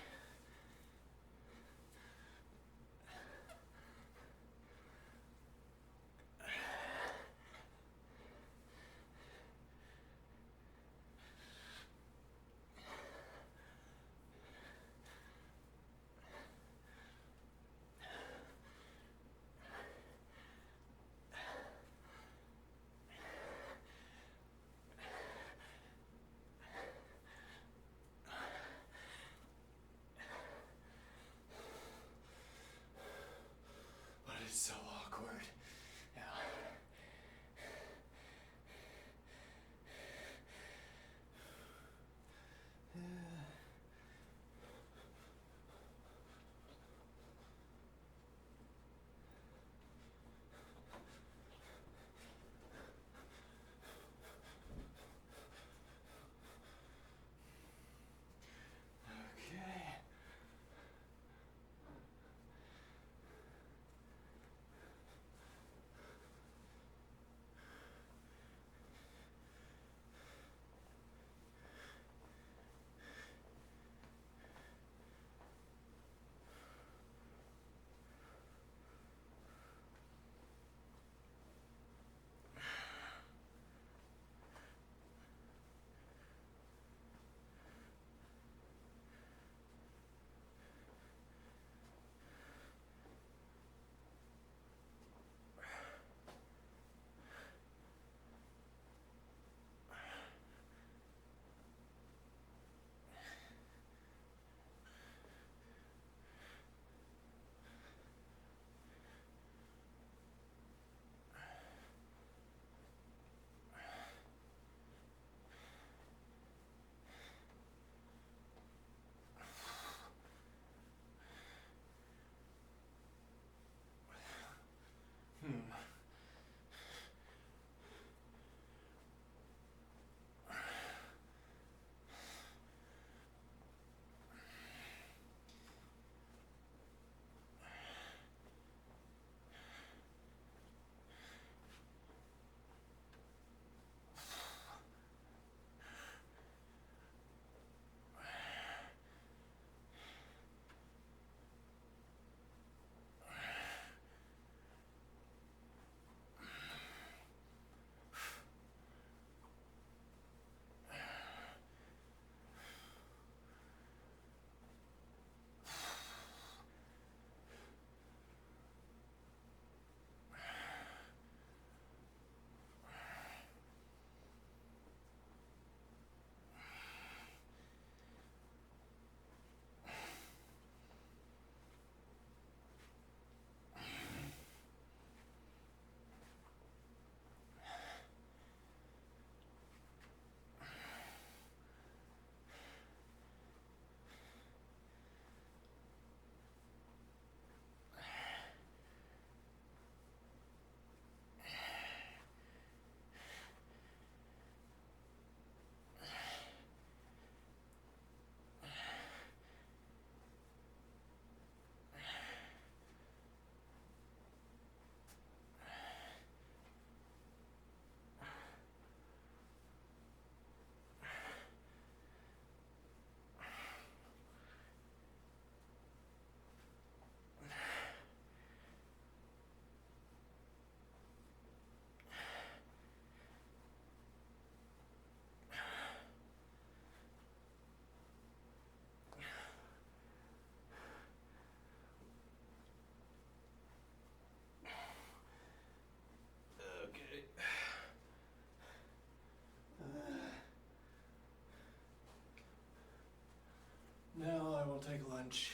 Speaker 1: lunch.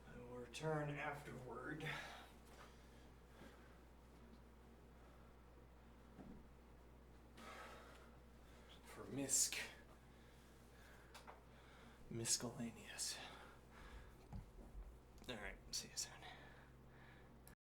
Speaker 1: I will return afterward. For miscellaneous. Alright, see you soon.